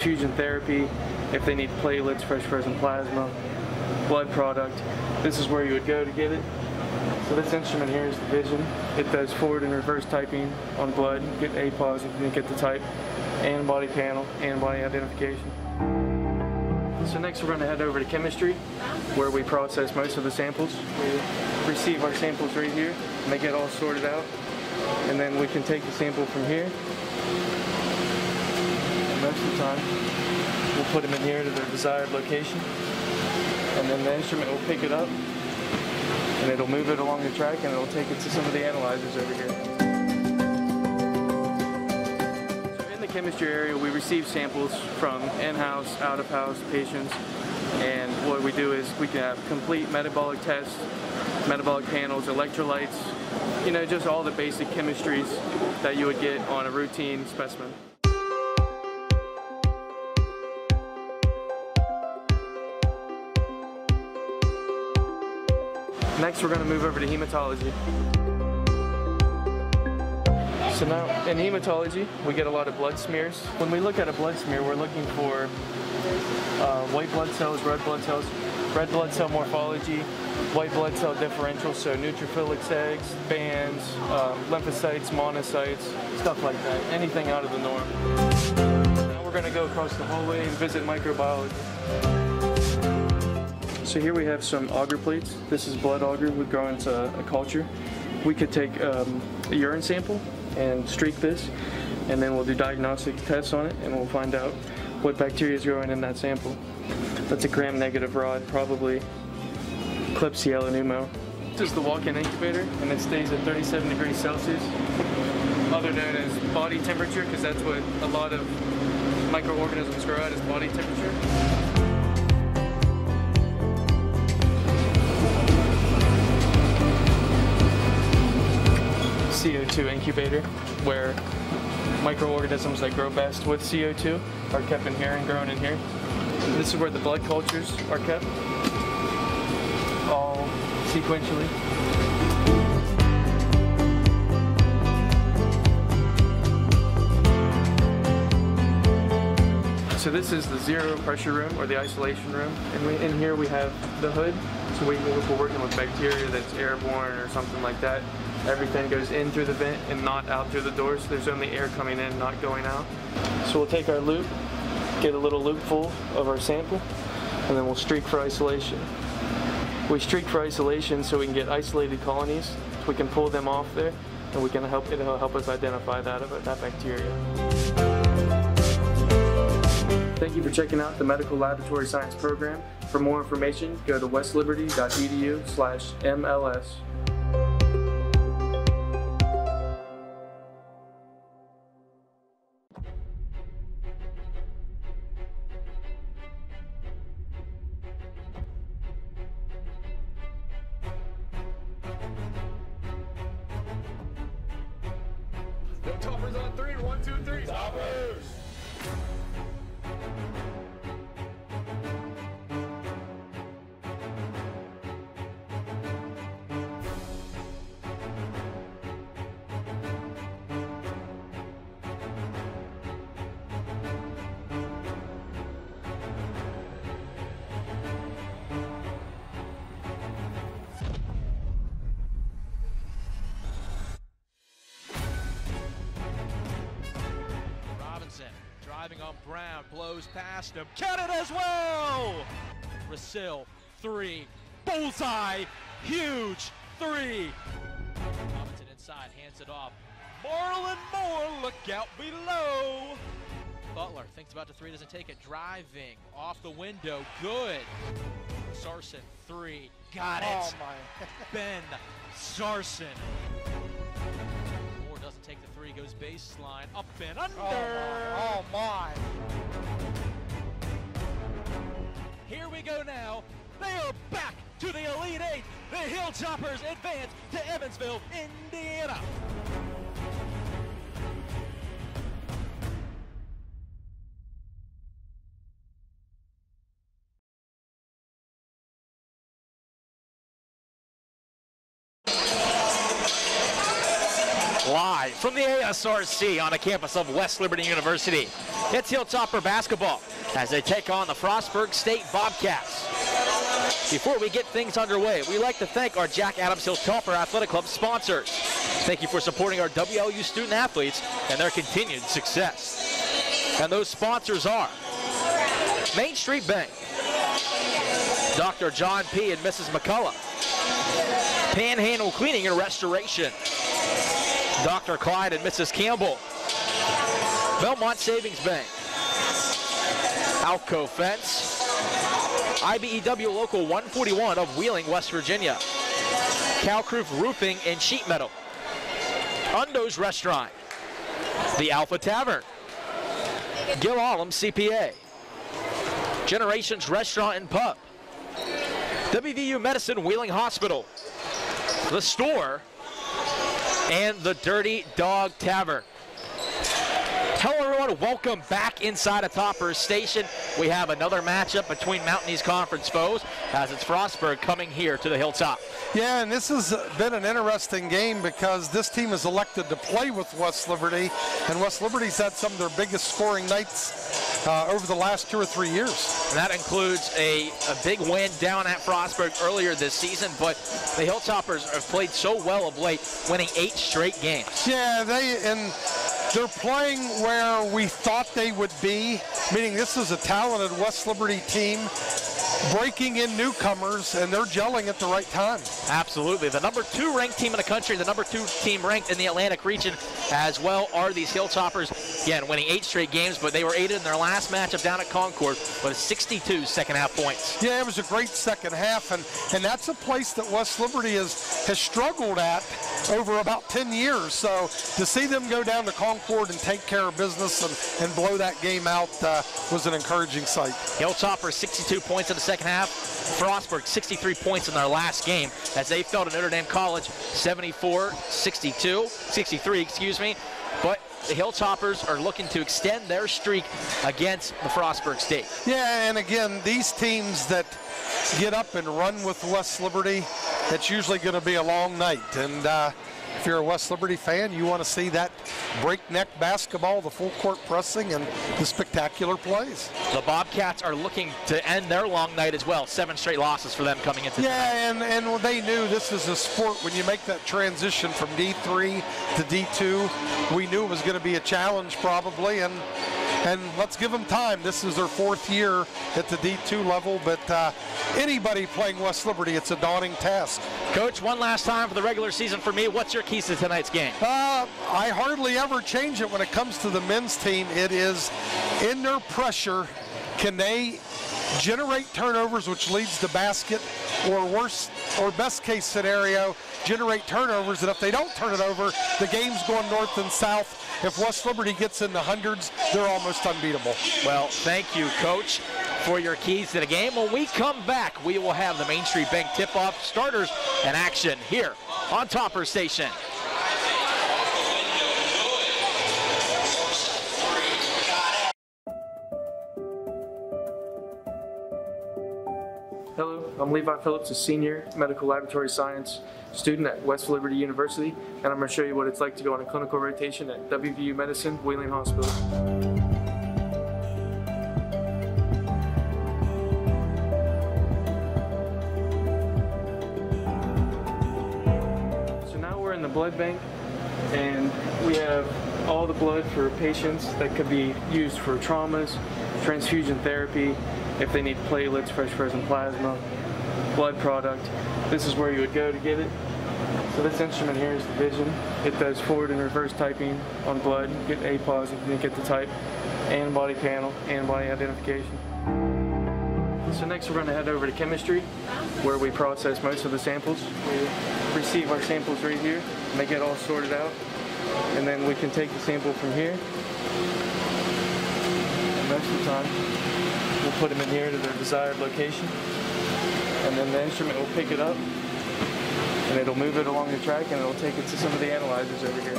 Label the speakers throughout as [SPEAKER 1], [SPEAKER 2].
[SPEAKER 1] transfusion therapy, if they need platelets, fresh frozen plasma, blood product, this is where you would go to get it. So this instrument here is the Vision. It does forward and reverse typing on blood. You get APOS if you didn't get the type, antibody panel, antibody identification. So next we're going to head over to chemistry, where we process most of the samples. We receive our samples right here, and they get all sorted out. And then we can take the sample from here. And most of the time, we'll put them in here to their desired location. And then the instrument will pick it up, and it'll move it along the track, and it'll take it to some of the analyzers over here. So in the chemistry area, we receive samples from in-house, out-of-house patients, and what we do is we can have complete metabolic tests, metabolic panels, electrolytes, you know, just all the basic chemistries that you would get on a routine specimen. Next, we're going to move over to hematology. So now, in hematology, we get a lot of blood smears. When we look at a blood smear, we're looking for white blood cells, red blood cells, red blood cell morphology, white blood cell differential, so neutrophilic eggs, bands, lymphocytes, monocytes, stuff like that, anything out of the norm. Now we're going to go across the hallway and visit microbiology. So here we have some agar plates. This is blood agar. We grow into a culture. We could take a urine sample and streak this, and then we'll do diagnostic tests on it, and we'll find out what bacteria is growing in that sample. That's a gram-negative rod, probably Klebsiella pneumo. This is the walk-in incubator, and it stays at 37 degrees Celsius, other known as body temperature, because that's what a lot of microorganisms grow at, is body temperature. CO2 incubator, where microorganisms that grow best with CO2 are kept in here and grown in here. This is where the blood cultures are kept, all sequentially. So this is the zero pressure room, or the isolation room, and in here we have the hood. So if we're working with bacteria that's airborne or something like that, everything goes in through the vent and not out through the doors. So there's only air coming in, not going out. So we'll take our loop, get a little loop full of our sample, and then we'll streak for isolation. We streak for isolation so we can get isolated colonies. We can pull them off there, and it'll help us identify that bacteria. Thank you for checking out the Medical Laboratory Science program. For more information, go to westliberty.edu/MLS.
[SPEAKER 2] No toppers on three. 1, 2, 3. Toppers!
[SPEAKER 3] Driving on Brown, blows past him, counted as well! Rasil, 3, bullseye, huge 3! Robinson inside, hands it off. Marlon Moore, look out below! Butler thinks about the 3, doesn't take it, driving, off the window, good! Sarson, 3, got it!
[SPEAKER 4] Oh my.
[SPEAKER 3] Ben Sarson. Doesn't take the 3, goes baseline, up and under.
[SPEAKER 4] Oh my.
[SPEAKER 3] Here we go now. They are back to the Elite 8. The Hilltoppers advance to Evansville, Indiana.
[SPEAKER 5] Live from the ASRC on the campus of West Liberty University,
[SPEAKER 3] It's Hilltopper basketball as they take on the Frostburg State Bobcats. Before we get things underway, we'd like to thank our Jack Adams Hilltopper Athletic Club sponsors. Thank you for supporting our WLU student athletes and their continued success. And those sponsors are Main Street Bank, Dr. John P. and Mrs. McCullough, Panhandle Cleaning and Restoration, Dr. Clyde and Mrs. Campbell, Belmont Savings Bank, Alco Fence, IBEW Local 141 of Wheeling, West Virginia, Calcroof Roofing and Sheet Metal, Undo's Restaurant, The Alpha Tavern, Gil Allen CPA, Generations Restaurant and Pub, WVU Medicine Wheeling Hospital, The Store, and the Dirty Dog Tavern. Hello everyone, welcome back inside of Topper's Station. We have another matchup between Mountain East Conference foes as it's Frostburg coming here to the Hilltop.
[SPEAKER 4] Yeah, and this has been an interesting game because this team is elected to play with West Liberty, and West Liberty's had some of their biggest scoring nights over the last 2 or 3 years.
[SPEAKER 3] And that includes a big win down at Frostburg earlier this season, but the Hilltoppers have played so well of late, winning 8 straight games.
[SPEAKER 4] Yeah, they're playing where we thought they would be, meaning this is a talented West Liberty team breaking in newcomers, and they're gelling at the right time.
[SPEAKER 3] Absolutely. The number 2 ranked team in the country, the number 2 team ranked in the Atlantic region as well are these Hilltoppers. Again, winning 8 straight games, but they were aided in their last matchup down at Concord with 62 second-half points.
[SPEAKER 4] Yeah, it was a great second half, and that's a place that West Liberty has struggled at over about 10 years. So to see them go down to Concord and take care of business and blow that game out was an encouraging sight.
[SPEAKER 3] Hilltoppers 62 points in the second half. Frostburg 63 points in their last game as they fell to Notre Dame College 63, excuse me. But the Hilltoppers are looking to extend their streak against the Frostburg State.
[SPEAKER 4] Yeah, and again, these teams that get up and run with West Liberty, it's usually going to be a long night. And if you're a West Liberty fan, you want to see that breakneck basketball, the full court pressing, and the spectacular plays.
[SPEAKER 3] The Bobcats are looking to end their long night as well. 7 straight losses for them coming into
[SPEAKER 4] tonight. And they knew this is a sport. When you make that transition from D3 to D2, we knew it was going to be a challenge probably, and let's give them time. This is their 4th year at the D2 level, but anybody playing West Liberty, it's a daunting task.
[SPEAKER 3] Coach, one last time for the regular season for me. What's your keys to tonight's game?
[SPEAKER 4] I hardly ever change it when it comes to the men's team. It is in their pressure. Can they generate turnovers, which leads to basket, or worst or best case scenario, generate turnovers, and if they don't turn it over, the game's going north and south. If West Liberty gets in the hundreds, they're almost unbeatable.
[SPEAKER 3] Well, thank you, Coach, for your keys to the game. When we come back, we will have the Main Street Bank tip-off starters in action here on Topper Station.
[SPEAKER 1] Hello, I'm Levi Phillips, a senior medical laboratory science student at West Liberty University, and I'm going to show you what it's like to go on a clinical rotation at WVU Medicine Wheeling Hospital. So now we're in the blood bank, and we have all the blood for patients that could be used for traumas, transfusion therapy, if they need platelets, fresh frozen plasma, blood product. This is where you would go to get it. So this instrument here is the Vision. It does forward and reverse typing on blood. You get A positive, and you get the type, antibody panel, antibody identification. So next we're going to head over to chemistry, where we process most of the samples. We receive our samples right here, and they get all sorted out. And then we can take the sample from here. And most of the time, we'll put them in here to their desired location, and then the instrument will pick it up, and it'll move it along the track, and it'll take it to some of the analyzers over here.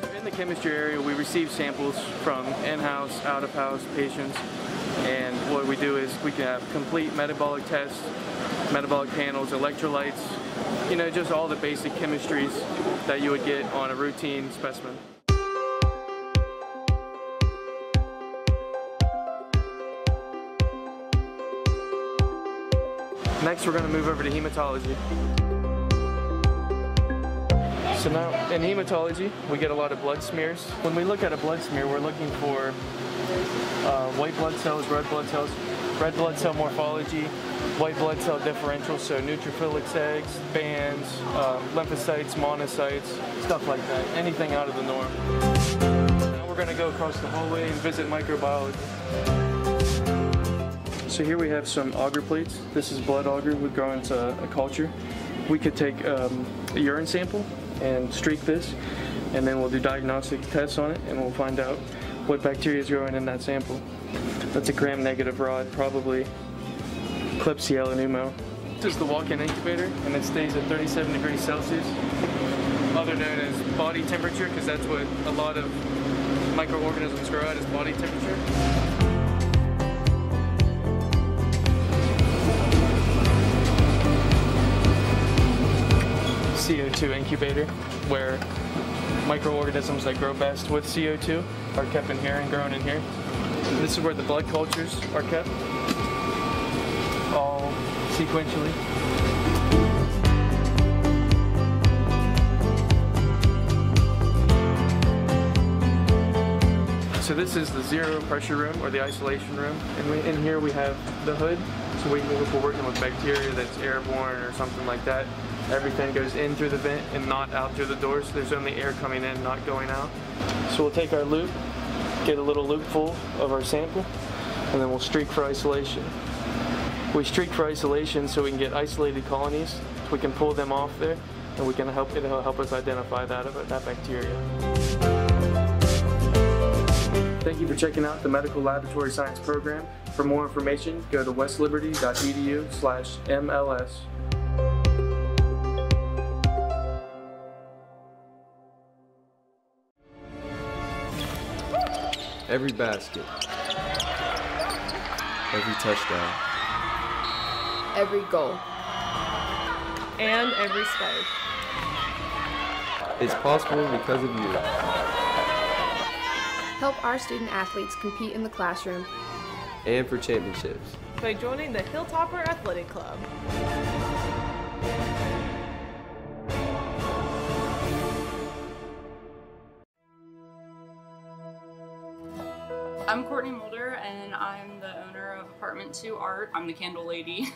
[SPEAKER 1] So in the chemistry area, we receive samples from in-house, out-of-house patients, and what we do is we can have complete metabolic tests, metabolic panels, electrolytes, you know, just all the basic chemistries that you would get on a routine specimen. Next, we're going to move over to hematology. So now, in hematology, we get a lot of blood smears. When we look at a blood smear, we're looking for white blood cells, red blood cell morphology, white blood cell differential, so neutrophilic eggs, bands, lymphocytes, monocytes, stuff like that. Anything out of the norm. Now we're going to go across the hallway and visit microbiology. So here we have some agar plates. This is blood agar. We grow into a culture. We could take a urine sample and streak this, and then we'll do diagnostic tests on it, and we'll find out what bacteria is growing in that sample. That's a gram-negative rod, probably Klebsiella pneumo. This is the walk-in incubator, and it stays at 37 degrees Celsius, other known as body temperature, because that's what a lot of microorganisms grow at, is body temperature. CO2 incubator, where microorganisms that grow best with CO2 are kept in here and grown in here. This is where the blood cultures are kept, all sequentially. So this is the zero pressure room, or the isolation room, and in here we have the hood. So if we're working with bacteria that's airborne or something like that, everything goes in through the vent and not out through the door, so there's only air coming in, not going out. So we'll take our loop, get a little loop full of our sample, and then we'll streak for isolation. We streak for isolation so we can get isolated colonies. We can pull them off there, and it'll help us identify that bacteria. Thank you for checking out the Medical Laboratory Science program. For more information, go to westliberty.edu/MLS.
[SPEAKER 5] Every basket, every touchdown,
[SPEAKER 6] every goal, and every spike.
[SPEAKER 5] It's possible because of you.
[SPEAKER 6] Help our student athletes compete in the classroom
[SPEAKER 5] And for championships.
[SPEAKER 7] By joining the Hilltopper Athletic Club.
[SPEAKER 8] I'm Courtney Mulder, and I'm the owner of Apartment 2 Art. I'm the candle lady.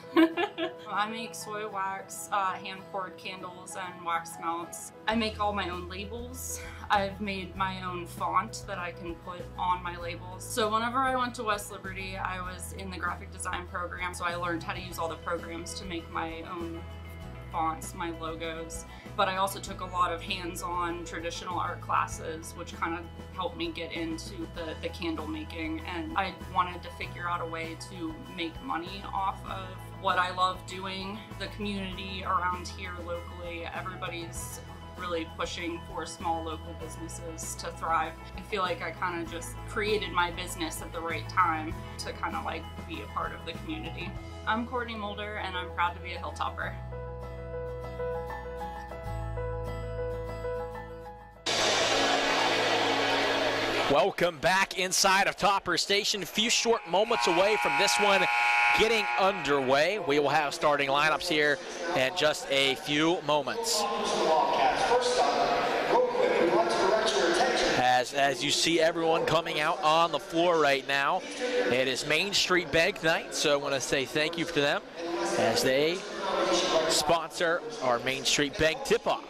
[SPEAKER 8] I make soy wax, hand-poured candles, and wax melts. I make all my own labels. I've made my own font that I can put on my labels. So whenever I went to West Liberty, I was in the graphic design program, so I learned how to use all the programs to make my own fonts, my logos, but I also took a lot of hands-on traditional art classes, which kind of helped me get into the candle making, and I wanted to figure out a way to make money off of what I love doing. The community around here locally, everybody's really pushing for small local businesses to thrive. I feel like I kind of just created my business at the right time to kind of like be a part of the community. I'm Courtney Mulder, and I'm proud to be a Hilltopper.
[SPEAKER 3] Welcome back inside of Topper Station. A few short moments away from this one getting underway. We will have starting lineups here in just a few moments. As you see everyone coming out on the floor right now, it is Main Street Bank night, so I want to say thank you to them as they sponsor our Main Street Bank tip-off.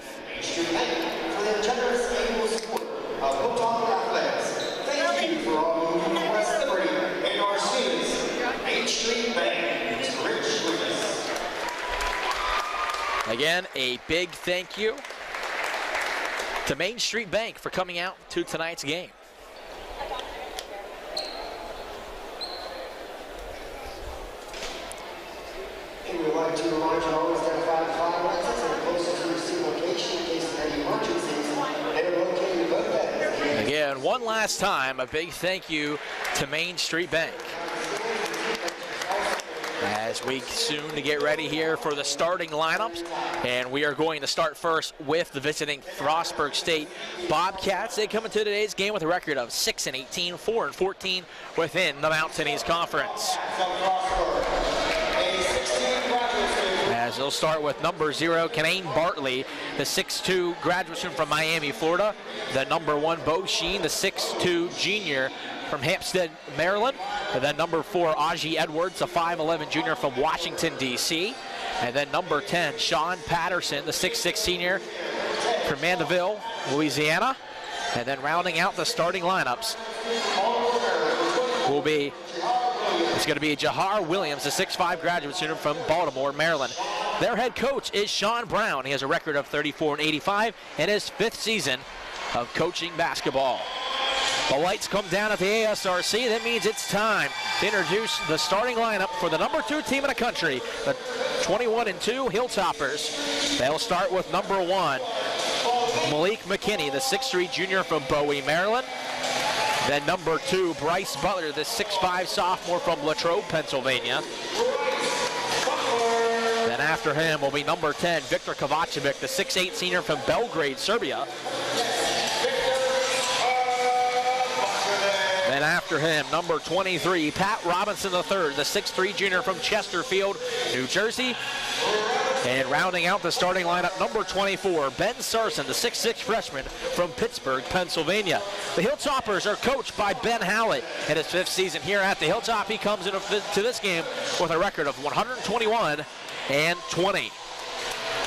[SPEAKER 3] Again, a big thank you to Main Street Bank for coming out to tonight's game.
[SPEAKER 9] We would like to remind you always identify the fire exits and closest to your seat location in case of any emergencies. They are located in both ends.
[SPEAKER 3] Again, one last time, a big thank you to Main Street Bank. As we soon to get ready here for the starting lineups, and we are going to start first with the visiting Frostburg State Bobcats. They come into today's game with a record of 6-18, 4-14 within the Mountain East Conference.
[SPEAKER 9] A 16 graduate
[SPEAKER 3] as they'll start with number 0, Kanane Bartley, the 6'2 graduate student from Miami, Florida. The number 1, Bo Sheen, the 6'2 junior from Hampstead, Maryland. And then number 4, Aji Edwards, the 5'11 junior from Washington, D.C. And then number 10, Sean Patterson, the 6'6 senior from Mandeville, Louisiana. And then rounding out the starting lineups will be, it's going to be Jahar Williams, the 6'5 graduate student from Baltimore, Maryland. Their head coach is Sean Brown. He has a record of 34-85 in his 5th season of coaching basketball. The lights come down at the ASRC. That means it's time to introduce the starting lineup for the number 2 team in the country, the 21-2 Hilltoppers. They'll start with number 1, Malik McKinney, the 6'3 junior from Bowie, Maryland. Then number 2, Bryce Butler, the 6'5 sophomore from Latrobe, Pennsylvania. Then after him will be number 10, Viktor Kovacevic, the 6'8 senior from Belgrade, Serbia. Then after him, number 23, Pat Robinson III, the 6'3 junior from Chesterfield, New Jersey. And rounding out the starting lineup, number 24, Ben Sarson, the 6'6 freshman from Pittsburgh, Pennsylvania. The Hilltoppers are coached by Ben Howlett in his 5th season here at the Hilltop. He comes into this game with a record of 121-20.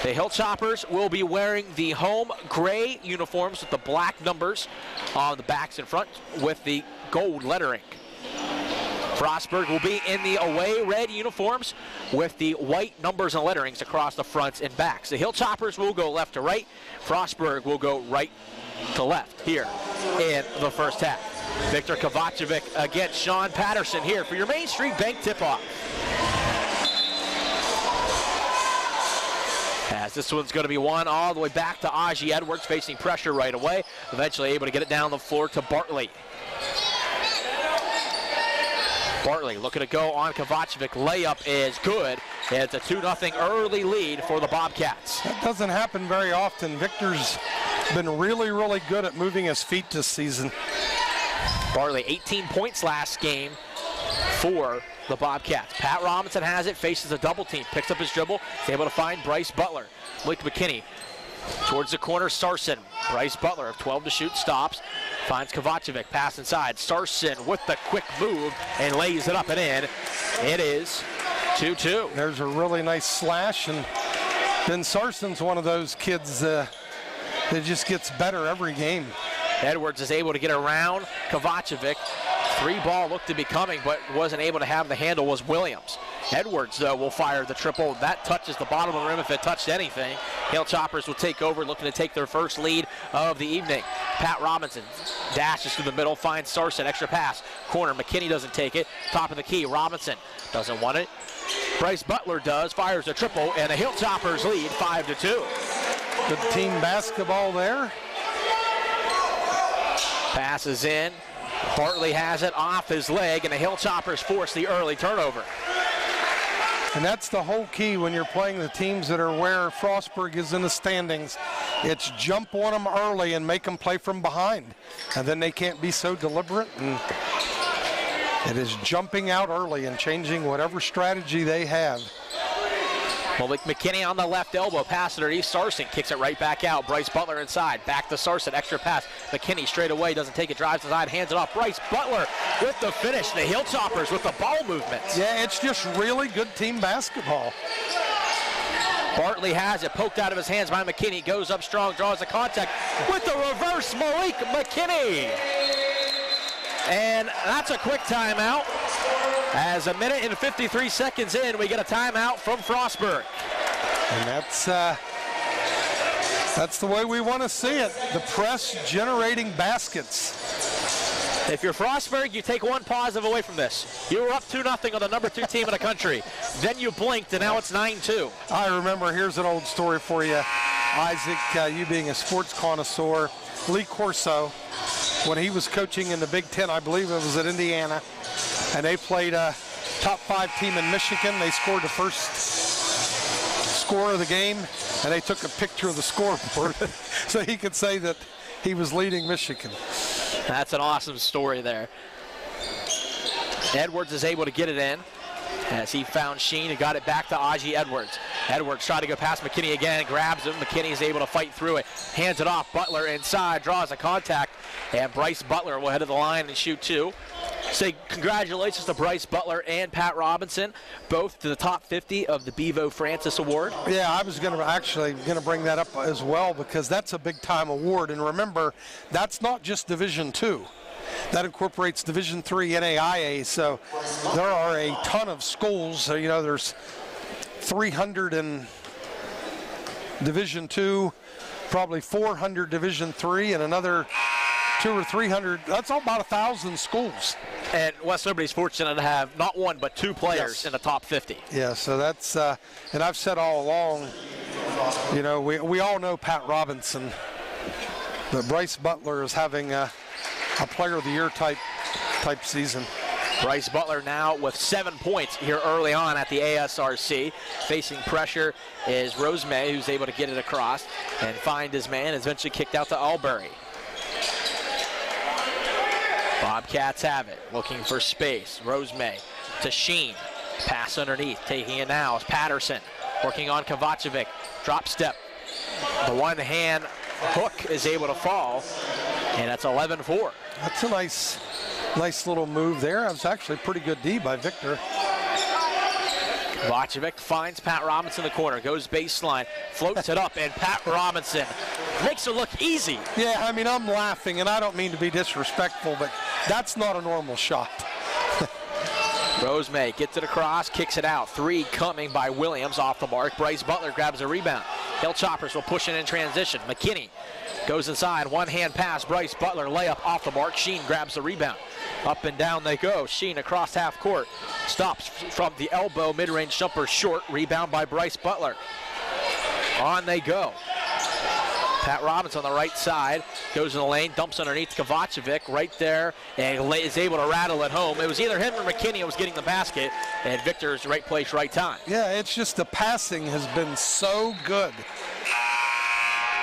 [SPEAKER 3] The Hilltoppers will be wearing the home gray uniforms with the black numbers on the backs and front with the gold lettering. Frostburg will be in the away red uniforms with the white numbers and letterings across the fronts and backs. The Hilltoppers will go left to right. Frostburg will go right to left here in the first half. Viktor Kovacevic against Sean Patterson here for your Main Street Bank tip-off. As this one's going to be won all the way back to Aji Edwards, facing pressure right away. Eventually able to get it down the floor to Bartley. Bartley looking to go on Kovacevic. Layup is good. It's a 2-0 early lead for the Bobcats.
[SPEAKER 4] That doesn't happen very often. Victor's been really, really good at moving his feet this season.
[SPEAKER 3] Bartley, 18 points last game for the Bobcats. Pat Robinson has it, faces a double team, picks up his dribble, is able to find Bryce Butler. Malik McKinney towards the corner, Sarson. Bryce Butler of 12 to shoot, stops, finds Kovacevic, pass inside. Sarson with the quick move and lays it up and in. It is 2-2.
[SPEAKER 4] There's a really nice slash, and Ben Sarson's one of those kids that just gets better every game.
[SPEAKER 3] Edwards is able to get around Kovacevic. 3-ball looked to be coming, but wasn't able to have the handle was Williams. Edwards, though, will fire the triple. That touches the bottom of the rim if it touched anything. Hilltoppers will take over, looking to take their first lead of the evening. Pat Robinson dashes to the middle, finds Sarson, extra pass. Corner, McKinney doesn't take it. Top of the key, Robinson doesn't want it. Bryce Butler does, fires a triple, and the Hilltoppers lead 5-2.
[SPEAKER 4] Good team basketball there.
[SPEAKER 3] Passes in. Bartley has it off his leg, and the Hilltoppers force the early turnover.
[SPEAKER 4] And that's the whole key when you're playing the teams that are where Frostburg is in the standings. It's jump on them early and make them play from behind. And then they can't be so deliberate. And it is jumping out early and changing whatever strategy they have.
[SPEAKER 3] Malik McKinney on the left elbow, pass it underneath. Sarson kicks it right back out. Bryce Butler inside, back to Sarson, extra pass. McKinney straight away, doesn't take it, drives inside, hands it off. Bryce Butler with the finish. The Hilltoppers with the ball movements.
[SPEAKER 4] Yeah, it's just really good team basketball.
[SPEAKER 3] Bartley has it, poked out of his hands by McKinney, goes up strong, draws the contact with the reverse, Malik McKinney. And that's a quick timeout. As a minute and 53 seconds in, we get a timeout from Frostburg.
[SPEAKER 4] And that's the way we want to see it. The press generating baskets.
[SPEAKER 3] If you're Frostburg, you take one positive away from this. You were up 2-0 on the number 2 team in the country. Then you blinked, and now it's 9-2.
[SPEAKER 4] I remember, here's an old story for you, Isaac, you being a sports connoisseur. Lee Corso, when he was coaching in the Big Ten, I believe it was at Indiana, and they played a top 5 team in Michigan. They scored the first score of the game, and they took a picture of the scoreboard so he could say that he was leading Michigan.
[SPEAKER 3] That's an awesome story there. Edwards is able to get it in as he found Sheen and got it back to Aji Edwards. Edwards trying to go past McKinney again, grabs him. McKinney's able to fight through it, hands it off. Butler inside, draws a contact, and Bryce Butler will head to the line and shoot two. Say congratulations to Bryce Butler and Pat Robinson, both to the top 50 of the Bevo Francis Award.
[SPEAKER 4] Yeah, I was actually going to bring that up as well, because that's a big-time award. And remember, that's not just Division II. That incorporates Division III NAIA, so there are a ton of schools. You know, there's 300 in Division II, probably 400 Division III, and another 200 or 300. That's all about 1,000 schools.
[SPEAKER 3] And West Liberty's fortunate to have not one but two players in the top 50.
[SPEAKER 4] Yeah, so that's, and I've said all along, you know, we all know Pat Robinson, but Bryce Butler is having a Player of the Year type season.
[SPEAKER 3] Bryce Butler now with 7 points here early on at the ASRC. Facing pressure is Rosemay, who's able to get it across and find his man. Is eventually kicked out to Albury. Bobcats have it, looking for space. Rosemay to Sheen. Pass underneath, taking it now is Patterson. Working on Kovacevic. Drop step. The one-hand hook is able to fall, and that's 11-4.
[SPEAKER 4] That's a nice little move there. That was actually a pretty good D by Victor.
[SPEAKER 3] Kovacevic finds Pat Robinson in the corner, goes baseline, floats it up, and Pat Robinson makes it look easy.
[SPEAKER 4] Yeah, I mean, I'm laughing, and I don't mean to be disrespectful, but that's not a normal shot.
[SPEAKER 3] Rosemay gets it across, kicks it out. Three coming by Williams off the mark. Bryce Butler grabs a rebound. Hilltoppers will push it in transition. McKinney goes inside, one-hand pass. Bryce Butler layup off the mark. Sheen grabs the rebound. Up and down they go. Sheen across half court. Stops from the elbow, mid-range jumper short. Rebound by Bryce Butler. On they go. Pat Robinson on the right side, goes in the lane, dumps underneath Kovacevic right there, and is able to rattle it home. It was either him or McKinney who was getting the basket, and Victor's right place, right time.
[SPEAKER 4] Yeah, it's just the passing has been so good.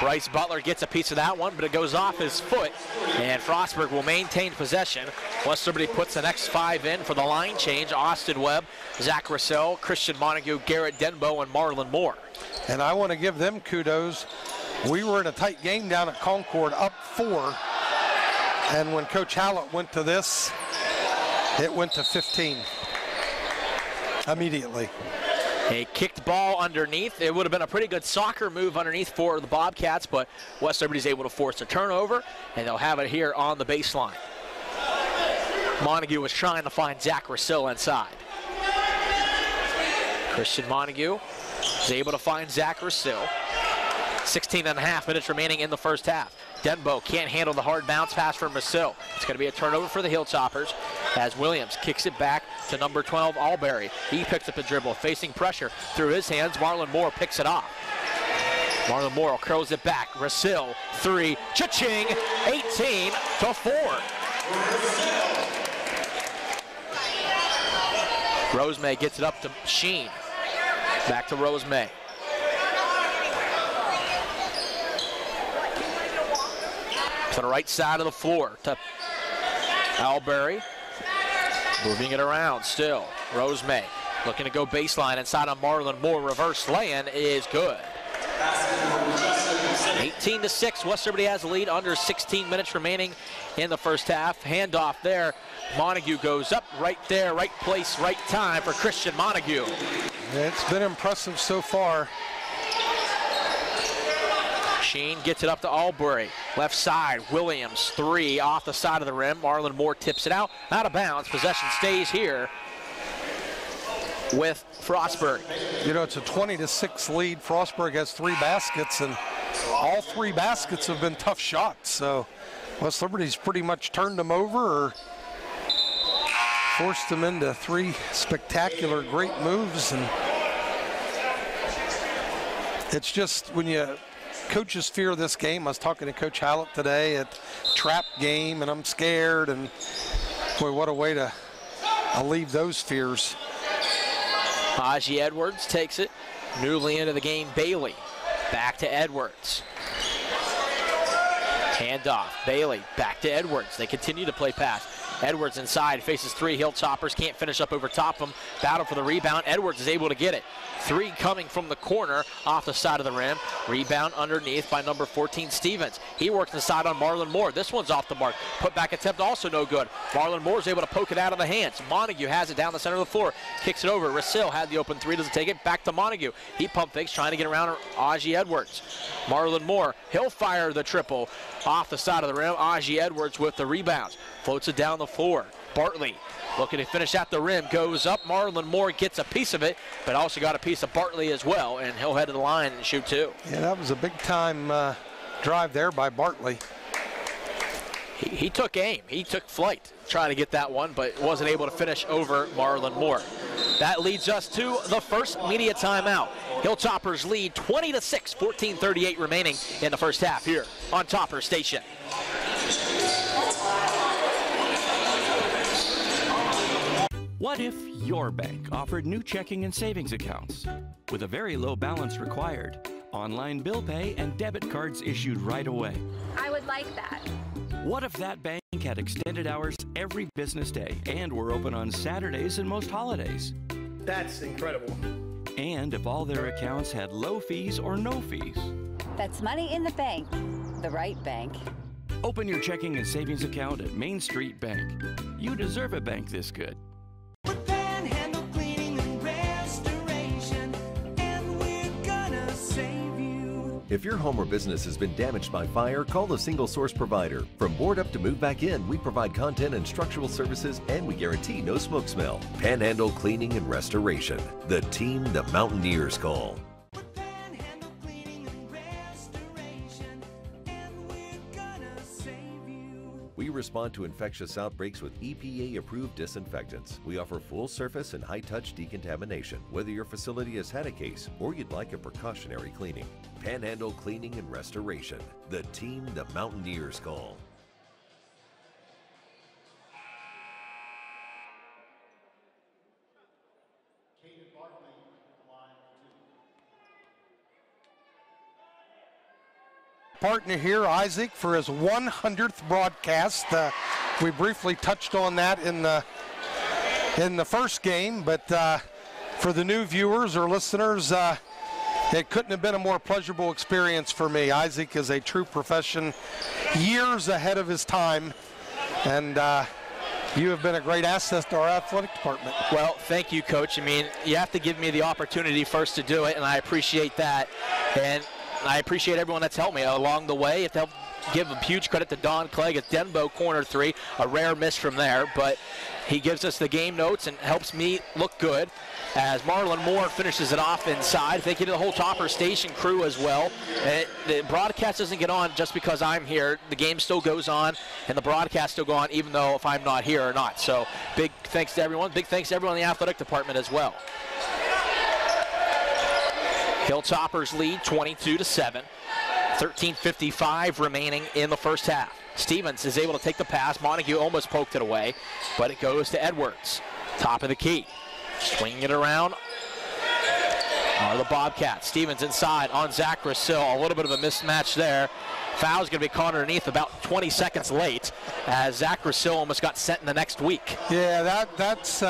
[SPEAKER 3] Bryce Butler gets a piece of that one, but it goes off his foot, and Frostburg will maintain possession. West Liberty puts the next 5 in for the line change. Austin Webb, Zach Russell, Christian Montague, Garrett Denbo, and Marlon Moore.
[SPEAKER 4] And I want to give them kudos. We were in a tight game down at Concord, up 4, and when Coach Hallett went to this, it went to 15 immediately.
[SPEAKER 3] A kicked ball underneath. It would have been a pretty good soccer move underneath for the Bobcats, but West Liberty's able to force a turnover, and they'll have it here on the baseline. Montague was trying to find Zach Russell inside. Christian Montague is able to find Zach Russell. 16.5 minutes remaining in the first half. Denbo can't handle the hard bounce pass from Russell. It's going to be a turnover for the Hilltoppers as Williams kicks it back to number 12, Albury. He picks up the dribble, facing pressure through his hands. Marlon Moore picks it off. Marlon Moore curls it back. Russell, 3, cha-ching, 18-4. Rosemay gets it up to Sheen. Back to Rosemay. To the right side of the floor to Albury. Moving it around still. Rosemay looking to go baseline inside on Marlon Moore. Reverse lay-in is good. 18-6. West Liberty has the lead. Under 16 minutes remaining in the first half. Handoff there. Montague goes up right there, right place, right time for Christian Montague.
[SPEAKER 4] It's been impressive so far.
[SPEAKER 3] Sheen gets it up to Albury. Left side, Williams, 3 off the side of the rim. Marlon Moore tips it out of bounds. Possession stays here with Frostburg.
[SPEAKER 4] You know, it's a 20-6 lead. Frostburg has 3 baskets, and all 3 baskets have been tough shots. So West Liberty's pretty much turned them over or forced them into 3 spectacular, great moves. And it's just when coaches fear this game. I was talking to Coach Hallett today at trap game, and I'm scared. And boy, what a way to alleviate those fears.
[SPEAKER 3] Haji Edwards takes it. Newly into the game, Bailey. Back to Edwards. Handoff. Bailey back to Edwards. They continue to play pass. Edwards inside, faces 3 Hilltoppers, can't finish up over top of him. Battle for the rebound. Edwards is able to get it. 3 coming from the corner off the side of the rim. Rebound underneath by number 14, Stevens. He works inside on Marlon Moore. This one's off the mark. Put back attempt also no good. Marlon Moore's able to poke it out of the hands. Montague has it down the center of the floor. Kicks it over. Rasil had the open 3, doesn't take it. Back to Montague. He pump fakes, trying to get around Aji Edwards. Marlon Moore, he'll fire the triple off the side of the rim. Aji Edwards with the rebounds. Floats it down the floor. Bartley looking to finish at the rim, goes up. Marlon Moore gets a piece of it, but also got a piece of Bartley as well, and he'll head to the line and shoot 2.
[SPEAKER 4] Yeah, that was a big-time drive there by Bartley.
[SPEAKER 3] He took aim. He took flight trying to get that one, but wasn't able to finish over Marlon Moore. That leads us to the first media timeout. Hilltoppers lead 20-6, 14:38 remaining in the first half here on Topper Station.
[SPEAKER 10] What if your bank offered new checking and savings accounts with a very low balance required, online bill pay, and debit cards issued right away?
[SPEAKER 11] I would like that.
[SPEAKER 10] What if that bank had extended hours every business day and were open on Saturdays and most holidays?
[SPEAKER 12] That's incredible.
[SPEAKER 10] And if all their accounts had low fees or no fees?
[SPEAKER 11] That's money in the bank, the right bank.
[SPEAKER 10] Open your checking and savings account at Main Street Bank. You deserve a bank this good.
[SPEAKER 13] If your home or business has been damaged by fire, call the Single Source Provider. From board up to move back in, we provide content and structural services, and we guarantee no smoke smell. Panhandle Cleaning and Restoration, the team the Mountaineers call. We respond to infectious outbreaks with EPA-approved disinfectants. We offer full surface and high-touch decontamination, whether your facility has had a case or you'd like a precautionary cleaning. Panhandle Cleaning and Restoration, the team the Mountaineers call.
[SPEAKER 4] Partner here, Isaac, for his 100th broadcast. We briefly touched on that in the first game, but for the new viewers or listeners, it couldn't have been a more pleasurable experience for me. Isaac is a true profession, years ahead of his time, and you have been a great asset to our athletic department.
[SPEAKER 3] Well, thank you, Coach. I mean, you have to give me the opportunity first to do it, and I appreciate that. And I appreciate everyone that's helped me along the way. If they'll give a huge credit to Don Clegg at Denbo corner 3, a rare miss from there, but he gives us the game notes and helps me look good as Marlon Moore finishes it off inside. Thank you to the whole Topper Station crew as well. The broadcast doesn't get on just because I'm here. The game still goes on and the broadcast still go on even though if I'm not here or not. So big thanks to everyone. Big thanks to everyone in the athletic department as well. Hilltoppers lead 22-7. 13:55 remaining in the first half. Stevens is able to take the pass. Montague almost poked it away, but it goes to Edwards. Top of the key. Swinging it around are the Bobcats. Stevens inside on Zach Rasil. A little bit of a mismatch there. Foul's going to be caught underneath about 20 seconds late as Zach Rasil almost got sent in the next week.
[SPEAKER 4] Yeah, that's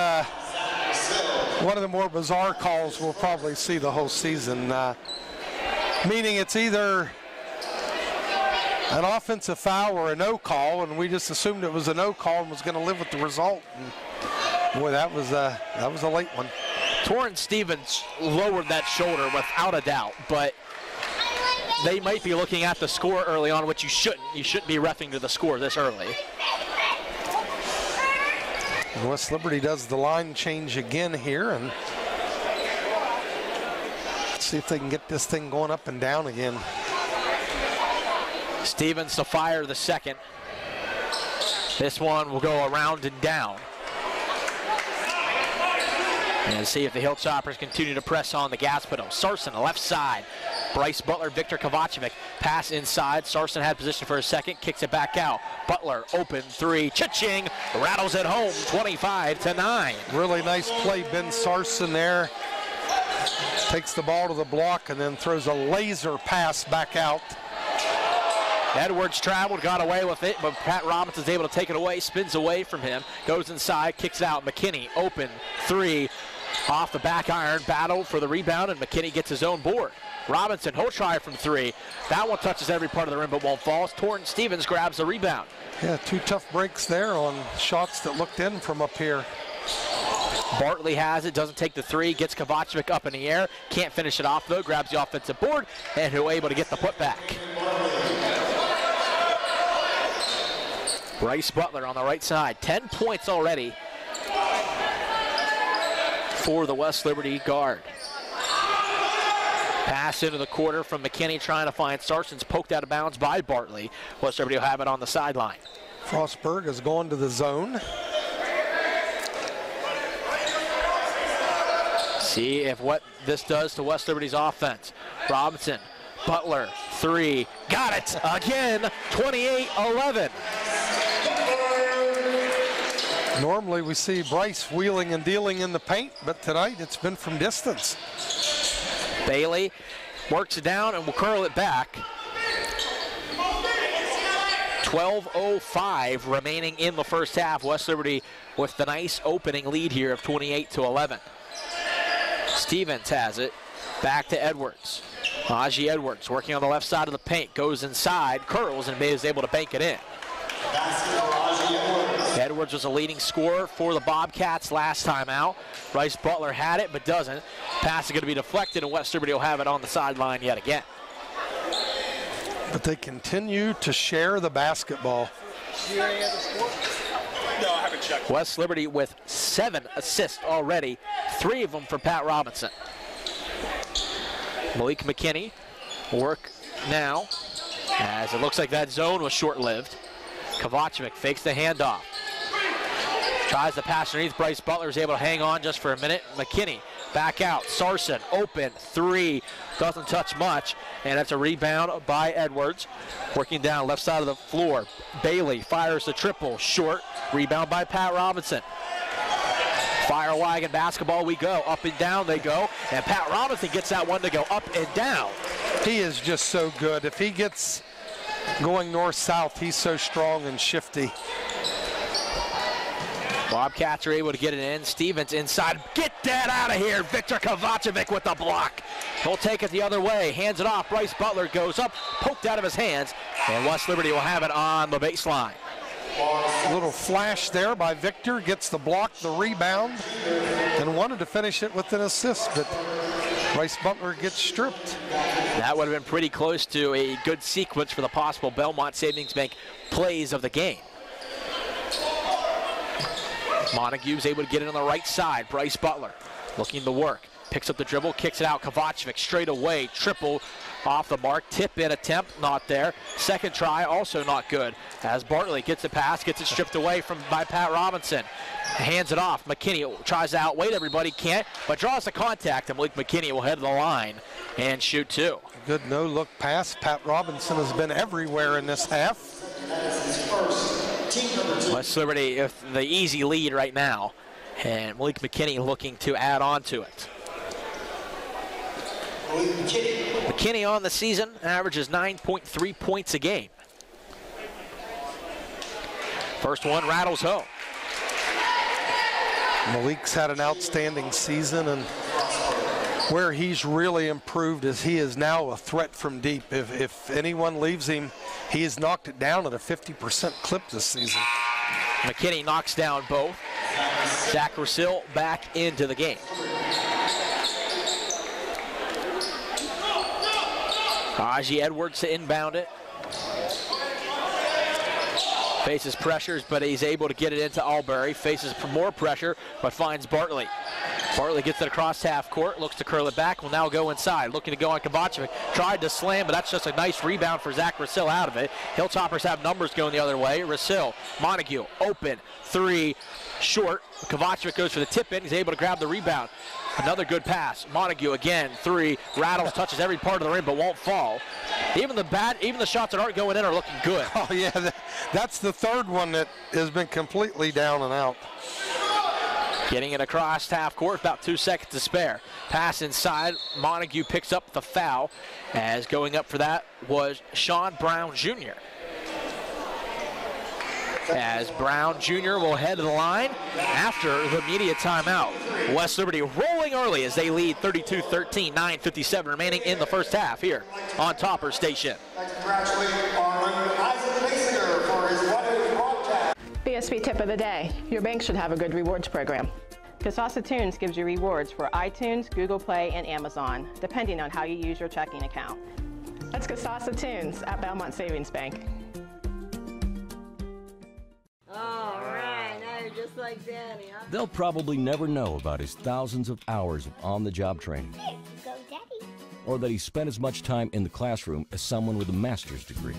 [SPEAKER 4] one of the more bizarre calls we'll probably see the whole season. Meaning it's either an offensive foul or a no call, and we just assumed it was a no call and was going to live with the result. And boy, that was a late one.
[SPEAKER 3] Torrance Stevens lowered that shoulder without a doubt, but they might be looking at the score early on, which you shouldn't. You shouldn't be reffing to the score this early.
[SPEAKER 4] And West Liberty does the line change again here, and let's see if they can get this thing going up and down again.
[SPEAKER 3] Stevens to fire the second. This one will go around and down. And see if the Hilltoppers continue to press on the gas pedal. Sarson, left side. Bryce Butler, Victor Kovacevic. Pass inside. Sarson had position for a second, kicks it back out. Butler, open three. Cha-ching! Rattles it home, 25-9.
[SPEAKER 4] Really nice play, Ben Sarson there. Takes the ball to the block and then throws a laser pass back out.
[SPEAKER 3] Edwards traveled, got away with it, but Pat Robinson's able to take it away, spins away from him, goes inside, kicks it out. McKinney, open, 3, off the back iron, battle for the rebound, and McKinney gets his own board. Robinson, he'll try from 3. That one touches every part of the rim but won't fall. Torrance Stevens grabs the rebound.
[SPEAKER 4] Yeah, 2 tough breaks there on shots that looked in from up here.
[SPEAKER 3] Bartley has it, doesn't take the 3, gets Kovacevic up in the air, can't finish it off though, grabs the offensive board, and who able to get the putback. Bryce Butler on the right side, 10 points already for the West Liberty guard. Pass into the quarter from McKinney trying to find Sarson's poked out of bounds by Bartley. West Liberty will have it on the sideline.
[SPEAKER 4] Frostburg is going to the zone.
[SPEAKER 3] See if what this does to West Liberty's offense. Robinson, Butler, 3, got it again, 28-11.
[SPEAKER 4] Normally we see Bryce wheeling and dealing in the paint, but tonight it's been from distance.
[SPEAKER 3] Bailey works it down and will curl it back. 12:05 remaining in the first half. West Liberty with the nice opening lead here of 28-11. Stevens has it. Back to Edwards. Najee Edwards working on the left side of the paint. Goes inside, curls, and is able to bank it in. Edwards was a leading scorer for the Bobcats last time out. Bryce Butler had it, but doesn't. Pass is going to be deflected, and West Liberty will have it on the sideline yet again.
[SPEAKER 4] But they continue to share the basketball.
[SPEAKER 2] No, I haven't checked.
[SPEAKER 3] West Liberty with 7 assists already, 3 of them for Pat Robinson. Malik McKinney work now, as it looks like that zone was short-lived. Kovacevic fakes the handoff. Tries to pass underneath. Bryce Butler is able to hang on just for a minute. McKinney back out. Sarson open, 3. Doesn't touch much. And that's a rebound by Edwards. Working down left side of the floor. Bailey fires the triple. Short. Rebound by Pat Robinson. Fire wagon basketball we go. Up and down they go. And Pat Robinson gets that one to go up and down.
[SPEAKER 4] He is just so good. If he gets going north-south, he's so strong and shifty.
[SPEAKER 3] Bobcats are able to get it in. Stevens inside. Get that out of here. Victor Kovacevic with the block. He'll take it the other way. Hands it off. Bryce Butler goes up. Poked out of his hands. And West Liberty will have it on the baseline.
[SPEAKER 4] A little flash there by Victor. Gets the block, the rebound, and wanted to finish it with an assist, but Bryce Butler gets stripped.
[SPEAKER 3] That would have been pretty close to a good sequence for the possible Belmont Savings Bank plays of the game. Montague's able to get it on the right side. Bryce Butler looking to work. Picks up the dribble, kicks it out. Kovacevic straight away. Triple off the mark. Tip-in attempt, not there. Second try, also not good. As Bartley gets the pass, gets it stripped away by Pat Robinson. Hands it off. McKinney tries to outweight everybody, can't, but draws the contact, and Malik McKinney will head to the line and shoot 2.
[SPEAKER 4] Good no-look pass. Pat Robinson has been everywhere in this half.
[SPEAKER 3] West Liberty with the easy lead right now, and Malik McKinney looking to add on to it. McKinney on the season averages 9.3 points a game. First one rattles home.
[SPEAKER 4] Malik's had an outstanding season, and where he's really improved is he is now a threat from deep. If anyone leaves him, he has knocked it down at a 50% clip this season.
[SPEAKER 3] McKinney knocks down both. Zach Rusil back into the game. Najee Edwards to inbound it. Faces pressures, but he's able to get it into Albury. Faces more pressure, but finds Bartley. Bartley gets it across half court, looks to curl it back, will now go inside. Looking to go on Kovacevic. Tried to slam, but that's just a nice rebound for Zach Rusil out of it. Hilltoppers have numbers going the other way. Rusil, Montague, open, 3, short. Kovacevic goes for the tip-in. He's able to grab the rebound. Another good pass. Montague again, 3, rattles, touches every part of the rim, but won't fall. Even the shots that aren't going in are looking good.
[SPEAKER 4] Oh yeah, that's the third one that has been completely down and out.
[SPEAKER 3] Getting it across half court, about 2 seconds to spare. Pass inside, Montague picks up the foul, as going up for that was Sean Brown Jr. As Brown Jr. will head to the line after the media timeout. West Liberty rolling early as they lead 32-13, 9:57 remaining in the first half here on Topper Station.
[SPEAKER 12] BSB tip of the day. Your bank should have a good rewards program. Kasasa Tunes gives you rewards for iTunes, Google Play, and Amazon, depending on how you use your checking account. That's Kasasa Tunes at Belmont Savings Bank.
[SPEAKER 14] All right, now you're just like Danny, huh?
[SPEAKER 15] They'll probably never know about his thousands of hours of on-the-job training.
[SPEAKER 14] Here you go, Daddy.
[SPEAKER 15] Or that he spent as much time in the classroom as someone with a master's degree.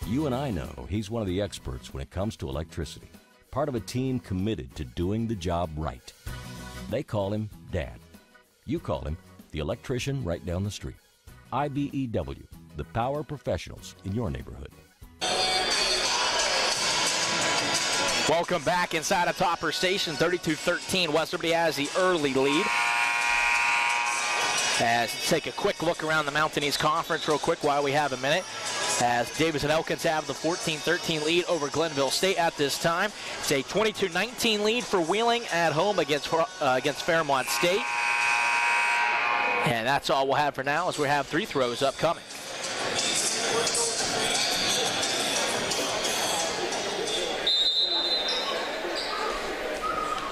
[SPEAKER 15] You and I know he's one of the experts when it comes to electricity, part of a team committed to doing the job right. They call him Dad. You call him the electrician right down the street. IBEW, the power professionals in your neighborhood.
[SPEAKER 3] Welcome back inside of Topper Station, 32-13. West Liberty has the early lead. As take a quick look around the Mountain East Conference real quick while we have a minute. As Davis and Elkins have the 14-13 lead over Glenville State at this time. It's a 22-19 lead for Wheeling at home against Fairmont State. And that's all we'll have for now as we have 3 throws upcoming.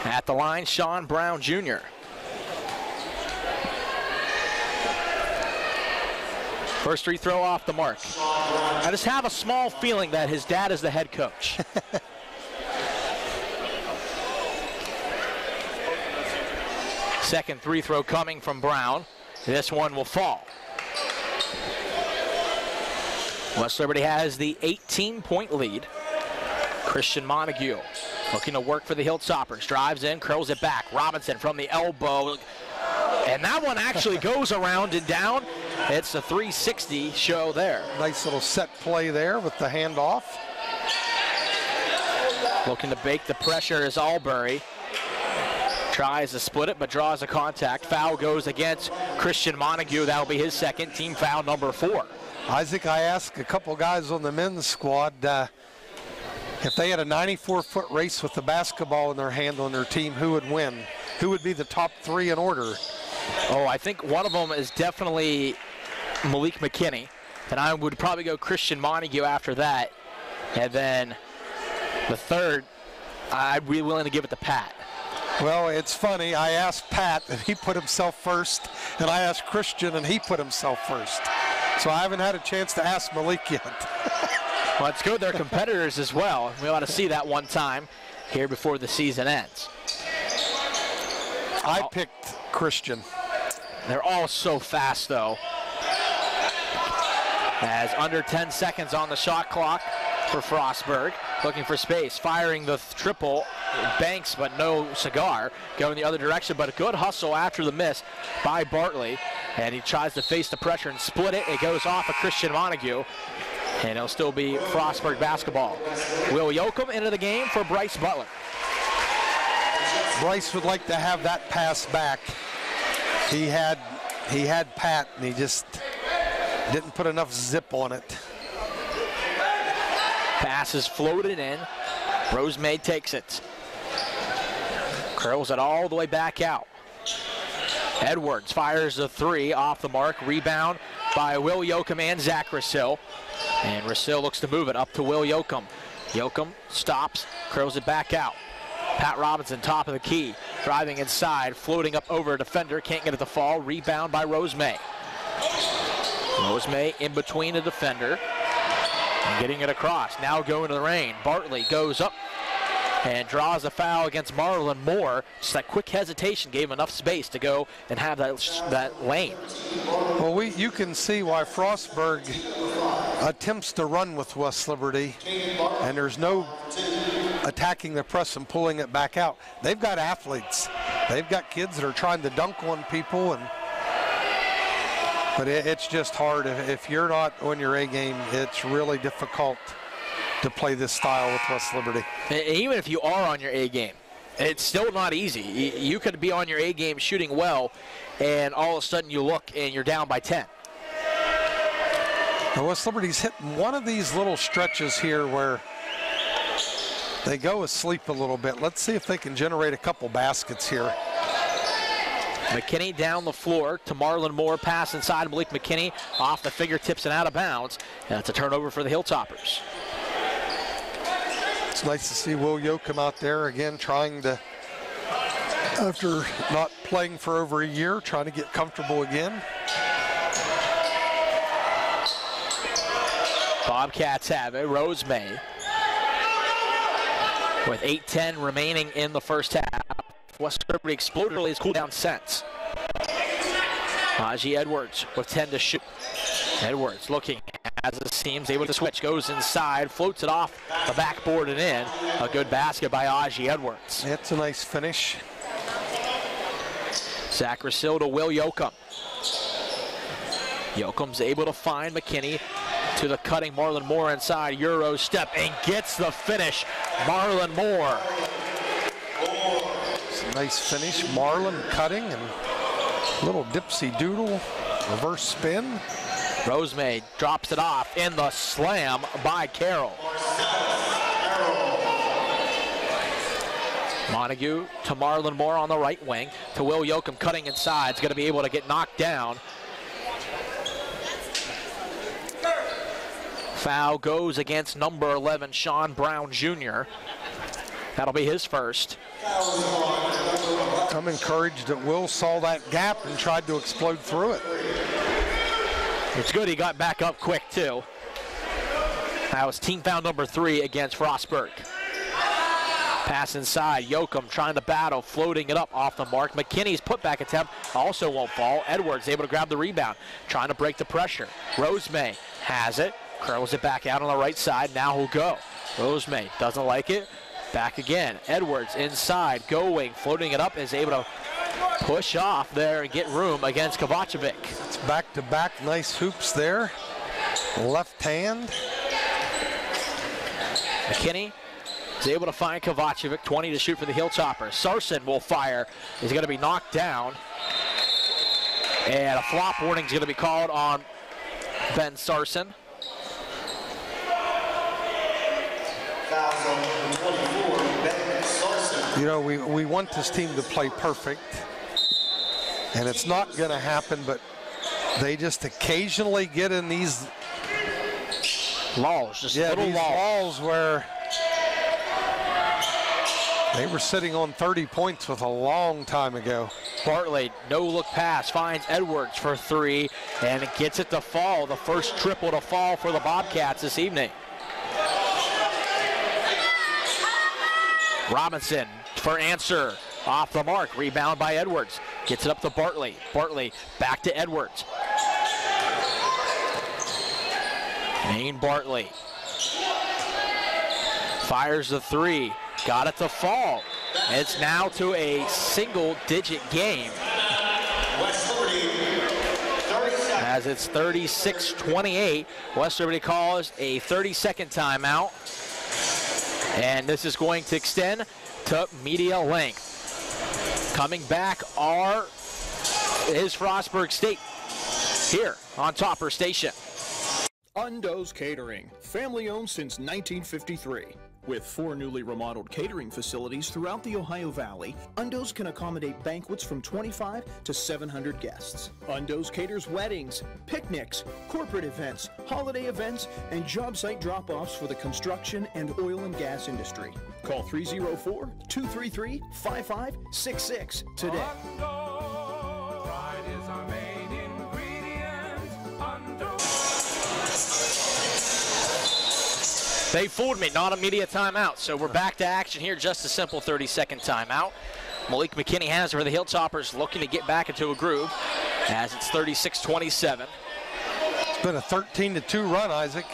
[SPEAKER 3] At the line, Sean Brown Jr. First free throw off the mark. I just have a small feeling that his dad is the head coach. Second free throw coming from Brown. This one will fall. West Liberty has the 18-point lead. Christian Montague looking to work for the Hilltoppers. Drives in, curls it back. Robinson from the elbow. And that one actually goes around and down. It's a 360 show there.
[SPEAKER 4] Nice little set play there with the handoff.
[SPEAKER 3] Looking to bake the pressure is Albury. Tries to split it, but draws a contact. Foul goes against Christian Montague. That'll be his second, team foul number 4.
[SPEAKER 4] Isaac, I asked a couple guys on the men's squad if they had a 94-foot race with the basketball in their hand on their team, who would win? Who would be the top 3 in order?
[SPEAKER 3] Oh, I think one of them is definitely Malik McKinney. And I would probably go Christian Montague after that. And then the third, I'd be willing to give it to Pat.
[SPEAKER 4] Well, it's funny. I asked Pat, and he put himself first. And I asked Christian, and he put himself first. So I haven't had a chance to ask Malik yet.
[SPEAKER 3] Well, it's good they're competitors as well. We ought to see that one time here before the season ends.
[SPEAKER 4] I picked Christian.
[SPEAKER 3] They're all so fast, though. As under 10 seconds on the shot clock for Frostburg. Looking for space, firing the triple. Banks, but no cigar. Going the other direction, but a good hustle after the miss by Bartley. And he tries to face the pressure and split it. It goes off of Christian Montague. And it'll still be Frostburg basketball. Will Yoakum into the game for Bryce Butler.
[SPEAKER 4] Bryce would like to have that pass back. He had Pat, and he just didn't put enough zip on it.
[SPEAKER 3] Pass is floated in. Rosemay takes it. Curls it all the way back out. Edwards fires a 3 off the mark. Rebound by Will Yoakum and Zach Rasil. And Rasil looks to move it up to Will Yoakum. Yoakum stops, curls it back out. Pat Robinson, top of the key, driving inside, floating up over a defender, can't get it to fall. Rebound by Rosemay. Rosemay in between a defender and getting it across. Now going to the rain. Bartley goes up and draws a foul against Marlon Moore. Just that quick hesitation gave him enough space to go and have that lane.
[SPEAKER 4] Well, you can see why Frostburg attempts to run with West Liberty, and there's no attacking the press and pulling it back out. They've got athletes. They've got kids that are trying to dunk on people, but it's just hard. If you're not on your A game, it's really difficult to play this style with West Liberty.
[SPEAKER 3] Even if you are on your A game, It's still not easy. You could be on your A game shooting well, and all of a sudden you look and you're down by 10.
[SPEAKER 4] Now West Liberty's hitting one of these little stretches here where they go asleep a little bit. Let's see if they can generate a couple baskets here.
[SPEAKER 3] McKinney down the floor to Marlon Moore. Pass inside. Malik McKinney off the fingertips and out of bounds. And it's a turnover for the Hilltoppers.
[SPEAKER 4] It's nice to see Will Yo come out there again, trying to, after not playing for over a year, trying to get comfortable again.
[SPEAKER 3] Bobcats have it. Rose May with 8:10 remaining in the first half. West Liberty exploded early. His cool down since. Haji Edwards with 10 to shoot. Edwards looking as it seems, able to switch, goes inside, floats it off the backboard and in. A good basket by Haji Edwards.
[SPEAKER 4] That's a nice finish.
[SPEAKER 3] Zach Rasil to Will Yoakum. Yoakum's able to find McKinney to the cutting Marlon Moore inside. Euro step and gets the finish. Marlon Moore.
[SPEAKER 4] It's a nice finish. Marlon cutting and little dipsy doodle reverse spin.
[SPEAKER 3] Rosemay drops it off in the slam by Carroll. Montague to Marlon Moore on the right wing to Will Yoakum cutting inside. Is going to be able to get knocked down. Foul goes against number 11, Sean Brown Jr. That'll be his first.
[SPEAKER 4] I'm encouraged that Will saw that gap and tried to explode through it.
[SPEAKER 3] It's good he got back up quick too. That was team foul number 3 against Frostburg. Pass inside, Yoakum trying to battle, floating it up off the mark. McKinney's putback attempt also won't fall. Edwards able to grab the rebound, trying to break the pressure. Rosemay has it, curls it back out on the right side, now he'll go. Rosemay doesn't like it, back again. Edwards inside, going, floating it up, is able to push off there and get room against Kovacevic.
[SPEAKER 4] It's back-to-back nice hoops there. Left hand.
[SPEAKER 3] McKinney is able to find Kovacevic, 20 to shoot for the Hilltoppers. Sarson will fire. He's going to be knocked down. And a flop warning is going to be called on Ben Sarson.
[SPEAKER 4] You know, we want this team to play perfect. And it's not going to happen, but they just occasionally get in these
[SPEAKER 3] lulls, just little
[SPEAKER 4] lulls where they were sitting on 30 points with a long time ago.
[SPEAKER 3] Bartley, no look pass, finds Edwards for 3, and it gets it to fall. The first triple to fall for the Bobcats this evening. Robinson for answer. Off the mark, rebound by Edwards. Gets it up to Bartley. Bartley back to Edwards. Maine Bartley. Fires the 3. Got it to fall. It's now to a single-digit game. As it's 36-28, West Liberty calls a 30-second timeout. And this is going to extend to media length. Coming back is Frostburg State here on Topper Station.
[SPEAKER 16] Undo's Catering, family owned since 1953. With 4 newly remodeled catering facilities throughout the Ohio Valley, Undo's can accommodate banquets from 25 to 700 guests. Undo's caters weddings, picnics, corporate events, holiday events, and job site drop-offs for the construction and oil and gas industry. Call 304-233-5566 today.
[SPEAKER 3] They fooled me, not a media timeout. So we're back to action here, just a simple 30-second timeout. Malik McKinney has it for the Hilltoppers, looking to get back into a groove as it's 36-27.
[SPEAKER 4] It's been a 13-2 run, Isaac.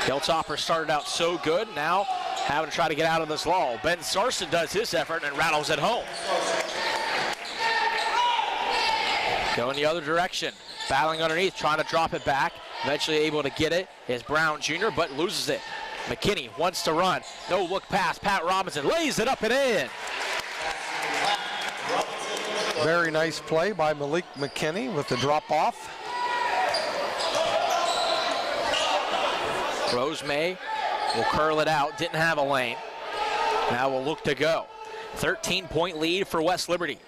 [SPEAKER 3] Hilltoppers started out so good, now having to try to get out of this lull. Ben Sarson does his effort and rattles it home. Going the other direction, battling underneath, trying to drop it back. Eventually able to get it is Brown Jr., but loses it. McKinney wants to run. No look pass. Pat Robinson lays it up and in.
[SPEAKER 4] Very nice play by Malik McKinney with the drop off.
[SPEAKER 3] Rosemay will curl it out. Didn't have a lane. Now we'll look to go. 13-point lead for West Liberty.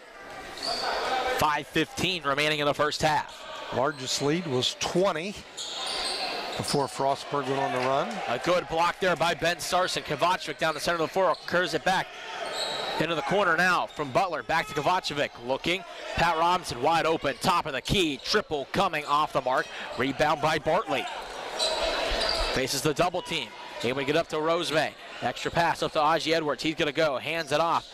[SPEAKER 3] 5:15 remaining in the first half.
[SPEAKER 4] Largest lead was 20 before Frostburg went on the run.
[SPEAKER 3] A good block there by Ben Sarson. Kovacevic down the center of the floor, curves it back into the corner now from Butler. Back to Kovacevic, looking. Pat Robinson wide open, top of the key. Triple coming off the mark. Rebound by Bartley. Faces the double team. Able to get up to Rosemay. Extra pass up to Aji Edwards. He's going to go, hands it off.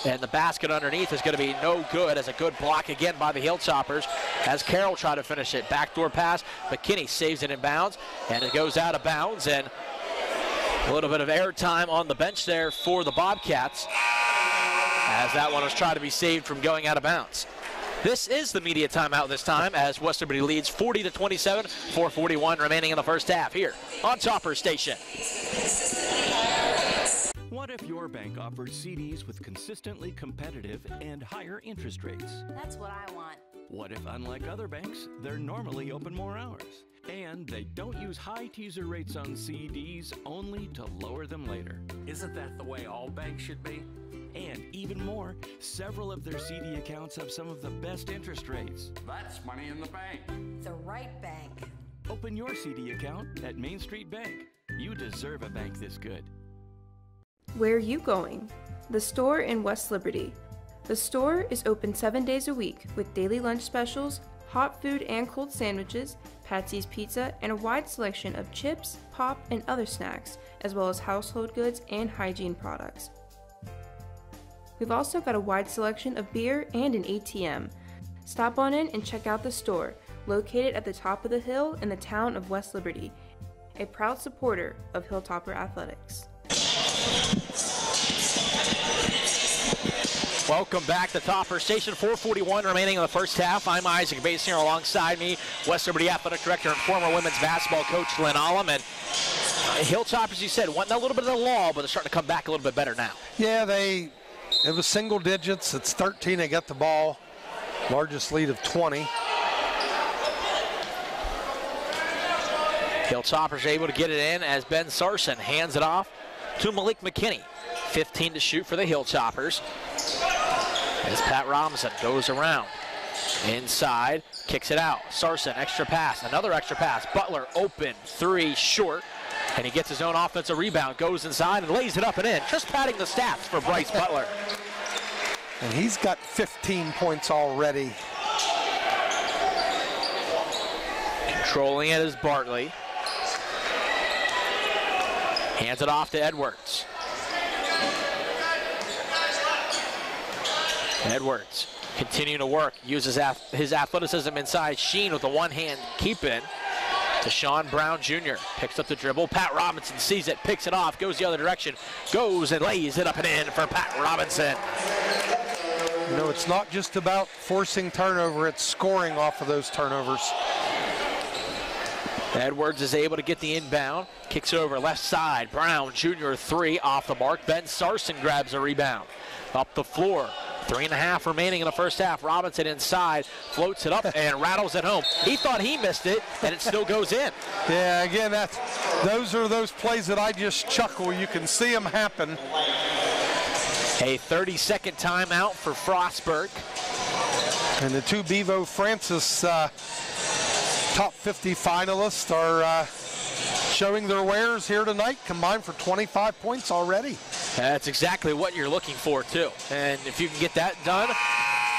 [SPEAKER 3] And the basket underneath is going to be no good, as a good block again by the Hilltoppers as Carroll tried to finish it. Backdoor pass. McKinney saves it in bounds, and it goes out of bounds. And a little bit of air time on the bench there for the Bobcats, as that one was trying to be saved from going out of bounds. This is the media timeout this time, as West Liberty leads 40-27, 4:41 remaining in the first half here on Topper Station.
[SPEAKER 10] What if your bank offers CDs with consistently competitive and higher interest rates?
[SPEAKER 17] That's what I want.
[SPEAKER 10] What if, unlike other banks, they're normally open more hours? And they don't use high teaser rates on CDs only to lower them later?
[SPEAKER 18] Isn't that the way all banks should be?
[SPEAKER 10] And even more, several of their CD accounts have some of the best interest rates.
[SPEAKER 18] That's money in the bank.
[SPEAKER 17] The right bank.
[SPEAKER 10] Open your CD account at Main Street Bank. You deserve a bank this good.
[SPEAKER 6] Where are you going? The store in West Liberty. The store is open 7 days a week with daily lunch specials, hot food and cold sandwiches, Patsy's Pizza, and a wide selection of chips, pop, and other snacks, as well as household goods and hygiene products. We've also got a wide selection of beer and an ATM. Stop on in and check out the store, located at the top of the hill in the town of West Liberty, a proud supporter of Hilltopper Athletics.
[SPEAKER 3] Welcome back to Topper Station. 4:41 remaining in the first half. I'm Isaac Basinger. Alongside me, West Liberty Athletic Director and former women's basketball coach Lynn Ollum. And Hilltoppers, you said, wanting a little bit of the law, but they're starting to come back a little bit better now.
[SPEAKER 4] Yeah, it was single digits. It's 13. They got the ball. Largest lead of 20.
[SPEAKER 3] Hilltoppers able to get it in as Ben Sarson hands it off to Malik McKinney. 15 to shoot for the Hilltoppers. As Pat Robinson goes around. Inside, kicks it out. Sarson, extra pass, another extra pass. Butler open, three short. And he gets his own offensive rebound, goes inside and lays it up and in. Just padding the stats for Bryce Butler.
[SPEAKER 4] And he's got 15 points already.
[SPEAKER 3] Controlling it is Bartley. Hands it off to Edwards. Edwards continuing to work, uses his athleticism inside. Sheen with a one-hand keep in. To Sean Brown Jr. Picks up the dribble. Pat Robinson sees it, picks it off, goes the other direction, goes and lays it up and in for Pat Robinson.
[SPEAKER 4] You know, it's not just about forcing turnover, it's scoring off of those turnovers.
[SPEAKER 3] Edwards is able to get the inbound, kicks it over left side. Brown Jr. three off the mark. Ben Sarson grabs a rebound. Up the floor. 3.5 remaining in the first half. Robinson inside, floats it up and rattles it home. He thought he missed it, and it still goes in.
[SPEAKER 4] Yeah, again, those are those plays that I just chuckle. You can see them happen.
[SPEAKER 3] A 30-second timeout for Frostburg.
[SPEAKER 4] And the two Bevo Francis top 50 finalists are showing their wares here tonight, combined for 25 points already.
[SPEAKER 3] That's exactly what you're looking for, too. And if you can get that done,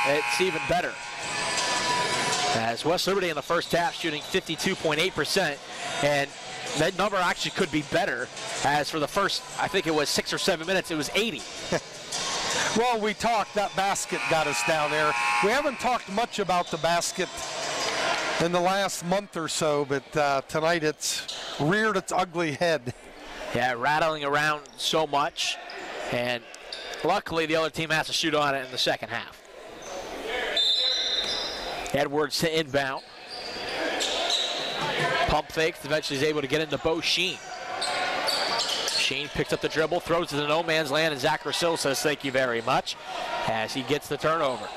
[SPEAKER 3] it's even better. As West Liberty in the first half shooting 52.8%, and that number actually could be better, as for the first, I think it was 6 or 7 minutes, it was 80.
[SPEAKER 4] Well, we talked, that basket got us down there. We haven't talked much about the basket in the last month or so, but tonight it's reared its ugly head.
[SPEAKER 3] Yeah, rattling around so much, and luckily the other team has to shoot on it in the second half. Edwards to inbound. Pump fakes, eventually is able to get into Bo Sheen. Shane picks up the dribble, throws it to no man's land, and Zach Rosillo says thank you very much as he gets the turnover.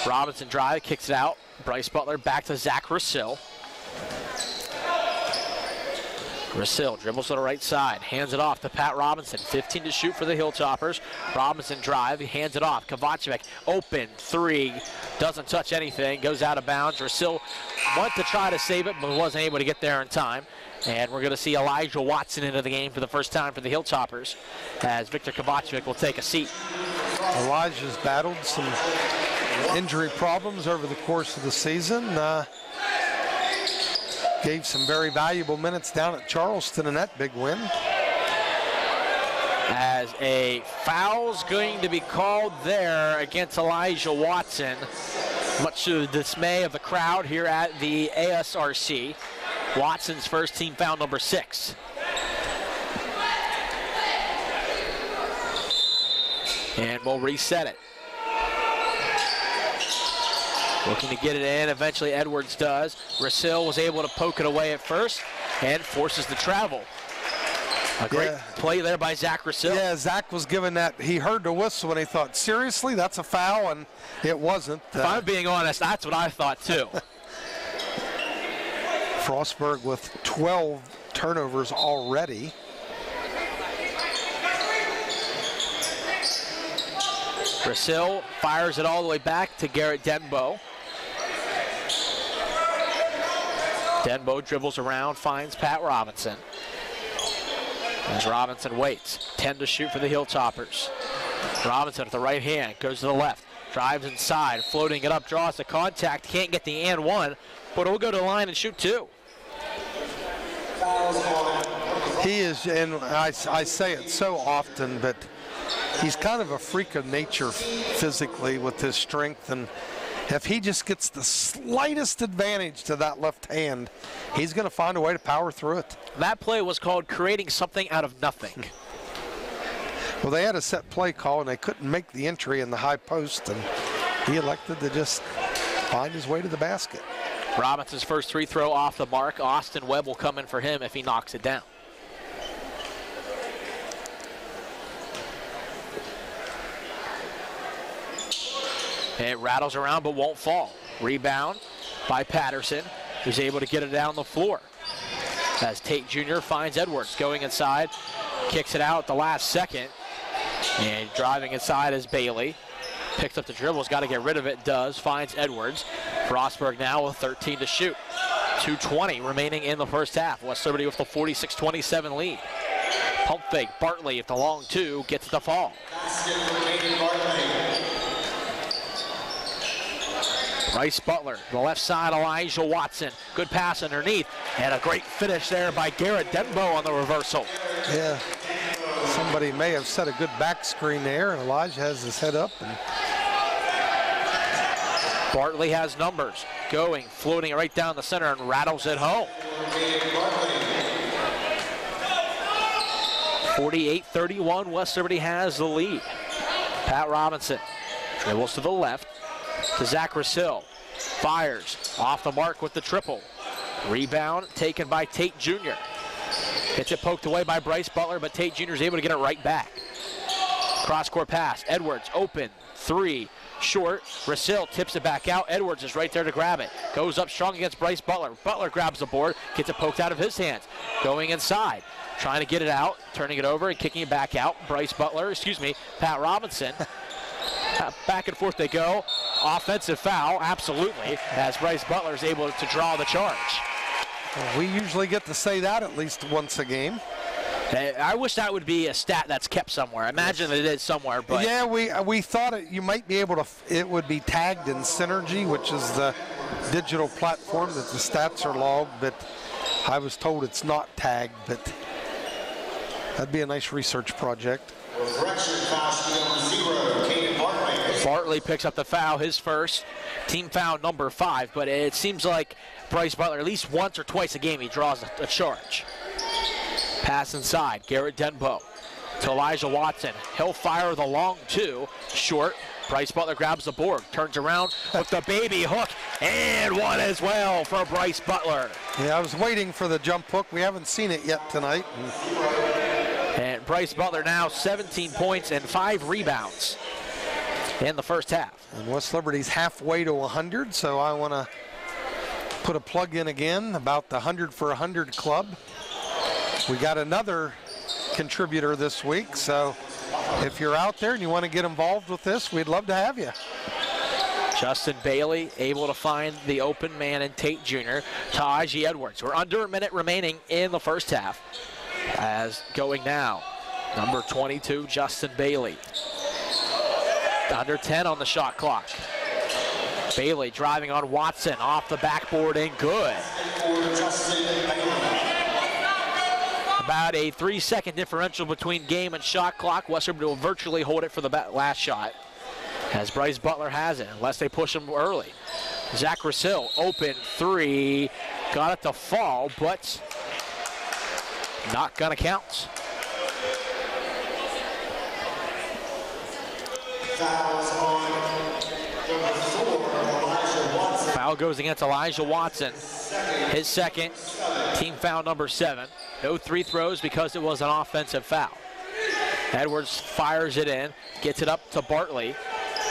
[SPEAKER 3] Robinson drive, kicks it out. Bryce Butler back to Zach Rosillo. Rosillo dribbles to the right side, hands it off to Pat Robinson. 15 to shoot for the Hilltoppers. Robinson drive, he hands it off. Kovacevic open, three, doesn't touch anything, goes out of bounds. Rosillo went to try to save it, but wasn't able to get there in time. And we're going to see Elijah Watson into the game for the first time for the Hilltoppers as Victor Kovacevic will take a seat.
[SPEAKER 4] Elijah's battled some injury problems over the course of the season. Gave some very valuable minutes down at Charleston in that big win.
[SPEAKER 3] As a foul's going to be called there against Elijah Watson, much to the dismay of the crowd here at the ASRC. Watson's first team foul number 6. And we'll reset it. Looking to get it in, eventually Edwards does. Rosillo was able to poke it away at first and forces the travel. A great play there by Zach Rosillo.
[SPEAKER 4] Yeah, Zach was given that. He heard the whistle and he thought, seriously, that's a foul? And it wasn't.
[SPEAKER 3] If I'm being honest, that's what I thought too.
[SPEAKER 4] Frostburg with 12 turnovers already.
[SPEAKER 3] Rosillo fires it all the way back to Garrett Denbo. Denbo dribbles around, finds Pat Robinson. As Robinson waits, 10 to shoot for the Hilltoppers. Robinson at the right hand, goes to the left, drives inside, floating it up, draws the contact, can't get the and one, but he'll go to the line and shoot 2.
[SPEAKER 4] He is, and I say it so often, but he's kind of a freak of nature physically with his strength, and if he just gets the slightest advantage to that left hand, he's going to find a way to power through it.
[SPEAKER 3] That play was called creating something out of nothing.
[SPEAKER 4] Well, they had a set play call, and they couldn't make the entry in the high post, and he elected to just find his way to the basket.
[SPEAKER 3] Robinson's first free throw off the mark. Austin Webb will come in for him if he knocks it down. It rattles around but won't fall. Rebound by Patterson, who's able to get it down the floor. As Tate Jr. finds Edwards going inside, kicks it out at the last second. And driving inside is Bailey. Picks up the dribble, has got to get rid of it, does, finds Edwards. Frostburg now with 13 to shoot. 2:20 remaining in the first half. West Liberty with the 46-27 lead. Pump fake, Bartley at the long 2, gets the fall. Bryce Butler, the left side, Elijah Watson. Good pass underneath, and a great finish there by Garrett Denbo on the reversal.
[SPEAKER 4] Yeah, somebody may have set a good back screen there, and Elijah has his head up. And
[SPEAKER 3] Bartley has numbers, going, floating it right down the center, and rattles it home. 48-31, West Liberty has the lead. Pat Robinson dribbles to the left to Zach Rosillo. Fires off the mark with the triple. Rebound taken by Tate Jr. Gets it poked away by Bryce Butler, but Tate Jr. is able to get it right back. Cross-court pass. Edwards open. 3. Short. Rosillo tips it back out. Edwards is right there to grab it. Goes up strong against Bryce Butler. Butler grabs the board. Gets it poked out of his hands. Going inside. Trying to get it out. Turning it over and kicking it back out. Pat Robinson. Back and forth they go. Offensive foul, absolutely, as Bryce Butler is able to draw the charge.
[SPEAKER 4] Well, we usually get to say that at least once a game.
[SPEAKER 3] I wish that would be a stat that's kept somewhere. I imagine it is somewhere, but
[SPEAKER 4] yeah, we thought you might be able to. It would be tagged in Synergy, which is the digital platform that the stats are logged. But I was told it's not tagged. But that'd be a nice research project.
[SPEAKER 3] Bartley picks up the foul, his first, team foul number 5, but it seems like Bryce Butler, at least once or twice a game, he draws a charge. Pass inside, Garrett Denbo to Elijah Watson. He'll fire the long 2, short. Bryce Butler grabs the board, turns around with the baby hook, and one as well for Bryce Butler.
[SPEAKER 4] Yeah, I was waiting for the jump hook. We haven't seen it yet tonight.
[SPEAKER 3] And Bryce Butler now 17 points and 5 rebounds in the first half.
[SPEAKER 4] And West Liberty's halfway to 100, so I want to put a plug in again about the 100 for 100 club. We got another contributor this week, so if you're out there and you want to get involved with this, we'd love to have you.
[SPEAKER 3] Justin Bailey able to find the open man in Tate Jr. to Ij Edwards. We're under a minute remaining in the first half. As going now, number 22, Justin Bailey. Under 10 on the shot clock. Bailey driving on Watson, off the backboard and good. About a 3-second differential between game and shot clock. West Liberty will virtually hold it for the last shot, as Bryce Butler has it, unless they push him early. Zach Rasil, open three, got it to fall, but not gonna count. Foul goes against Elijah Watson. His second, team foul number 7. No free throws because it was an offensive foul. Edwards fires it in, gets it up to Bartley.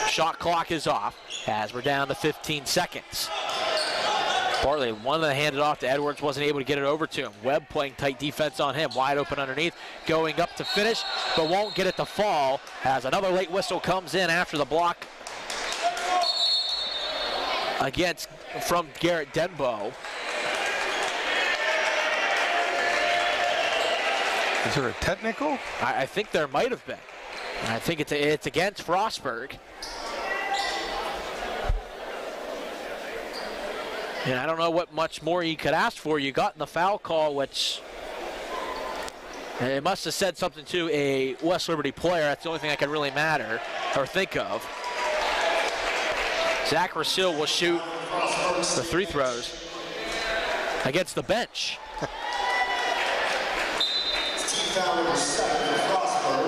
[SPEAKER 3] Shot clock is off as we're down to 15 seconds. Bartley wanted to hand it off to Edwards, wasn't able to get it over to him. Webb playing tight defense on him, wide open underneath, going up to finish, but won't get it to fall as another late whistle comes in after the block from Garrett Denbo.
[SPEAKER 4] Is there a technical?
[SPEAKER 3] I think there might have been. I think it's against Frostburg. And I don't know what much more you could ask for. You got in the foul call, which it must have said something to a West Liberty player. That's the only thing I can really matter or think of. Zach Rasil will shoot the free throws against the bench.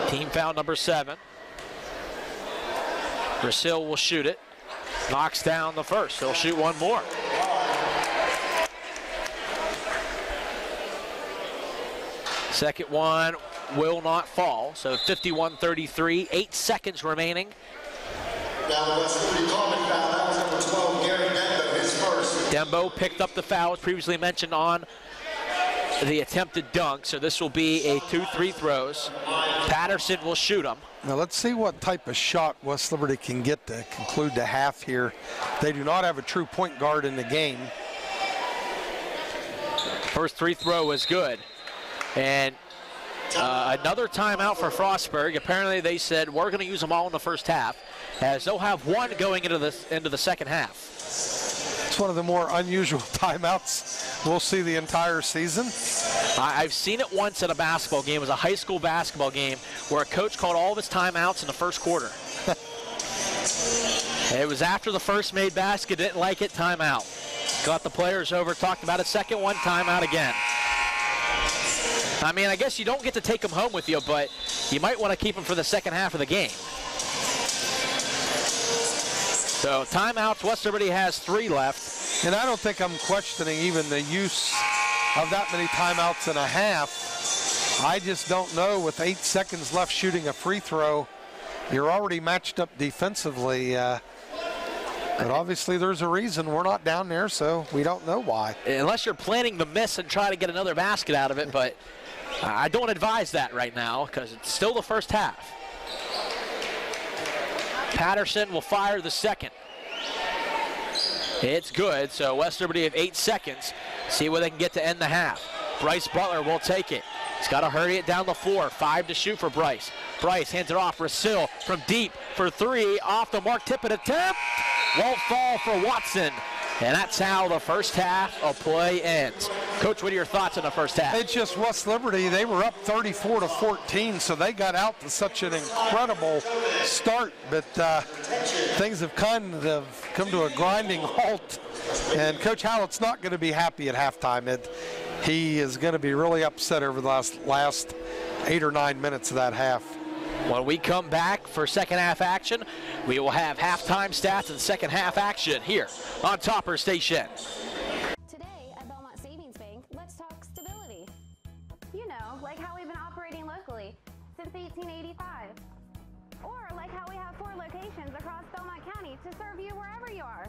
[SPEAKER 3] Team foul number 7. Rasil will shoot it. Knocks down the first. He'll shoot one more. Second one will not fall. So 51-33, 8 seconds remaining.
[SPEAKER 9] Now West Liberty common foul. That was number 12, Garrett Denbo, his first.
[SPEAKER 3] Denbo picked up the foul, as previously mentioned, on the attempted dunk. So this will be a 2 free throws. Patterson will shoot them.
[SPEAKER 4] Now let's see what type of shot West Liberty can get to conclude the half here. They do not have a true point guard in the game.
[SPEAKER 3] First free throw is good. And another timeout for Frostburg. Apparently they said we're going to use them all in the first half, as they'll have one going into the second half.
[SPEAKER 4] It's one of the more unusual timeouts we'll see the entire season.
[SPEAKER 3] I've seen it once at a basketball game. It was a high school basketball game where a coach called all of his timeouts in the first quarter. It was after the first made basket, didn't like it, timeout. Got the players over, talked about it, second one, timeout again. I mean, I guess you don't get to take them home with you, but you might want to keep them for the second half of the game. So timeouts, West Liberty has 3 left.
[SPEAKER 4] And I don't think I'm questioning even the use of that many timeouts and a half. I just don't know, with 8 seconds left shooting a free throw, you're already matched up defensively. But obviously there's a reason we're not down there, so we don't know why.
[SPEAKER 3] Unless you're planning the miss and try to get another basket out of it, but I don't advise that right now because it's still the first half. Patterson will fire the second. It's good, so West Liberty have 8 seconds. See where they can get to end the half. Bryce Butler will take it. He's got to hurry it down the floor. 5 to shoot for Bryce. Bryce hands it off. Rasil from deep for 3. Off the mark, tip it attempt. Won't fall for Watson. And that's how the first half of play ends. Coach, what are your thoughts on the first half?
[SPEAKER 4] It's just West Liberty. They were up 34-14, so they got out to such an incredible start. But things have kind of come to a grinding halt. And Coach Hallett's not going to be happy at halftime. He is going to be really upset over the last 8 or 9 minutes of that half.
[SPEAKER 3] When we come back for second half action, we will have halftime stats and second half action here on Topper Station.
[SPEAKER 19] Today at Belmont Savings Bank, let's talk stability. You know, like how we've been operating locally, money to serve you wherever you are.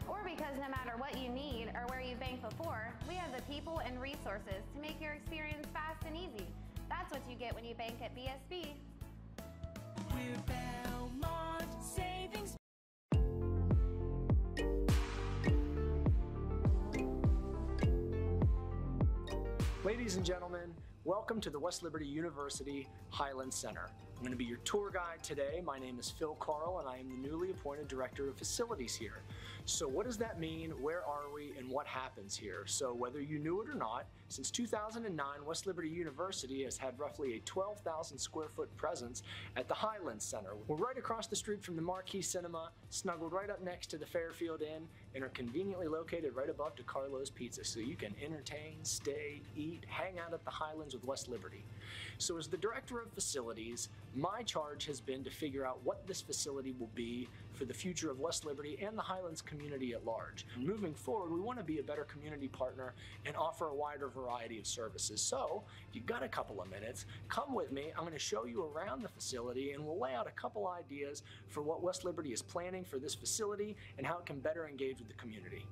[SPEAKER 19] Or because no matter what you need or where you've banked before, we have the people and resources to make your experience fast and easy. That's what you get when you bank at BSB.
[SPEAKER 20] We're Belmont Savings.
[SPEAKER 21] Ladies and gentlemen, welcome to the West Liberty University Highland Center. I'm going to be your tour guide today. My name is Phil Carl and I am the newly appointed Director of Facilities here. So what does that mean? Where are we and what happens here? So whether you knew it or not, since 2009, West Liberty University has had roughly a 12,000 square foot presence at the Highland Center. We're right across the street from the Marquee Cinema, snuggled right up next to the Fairfield Inn, and are conveniently located right above DeCarlo's Pizza, so you can entertain, stay, eat, hang out at the Highlands with West Liberty. So as the Director of Facilities, my charge has been to figure out what this facility will be for the future of West Liberty and the Highlands community at large. And moving forward, we want to be a better community partner and offer a wider variety of services. So if you've got a couple of minutes, come with me. I'm going to show you around the facility and we'll lay out a couple ideas for what West Liberty is planning for this facility and how it can better engage with the community.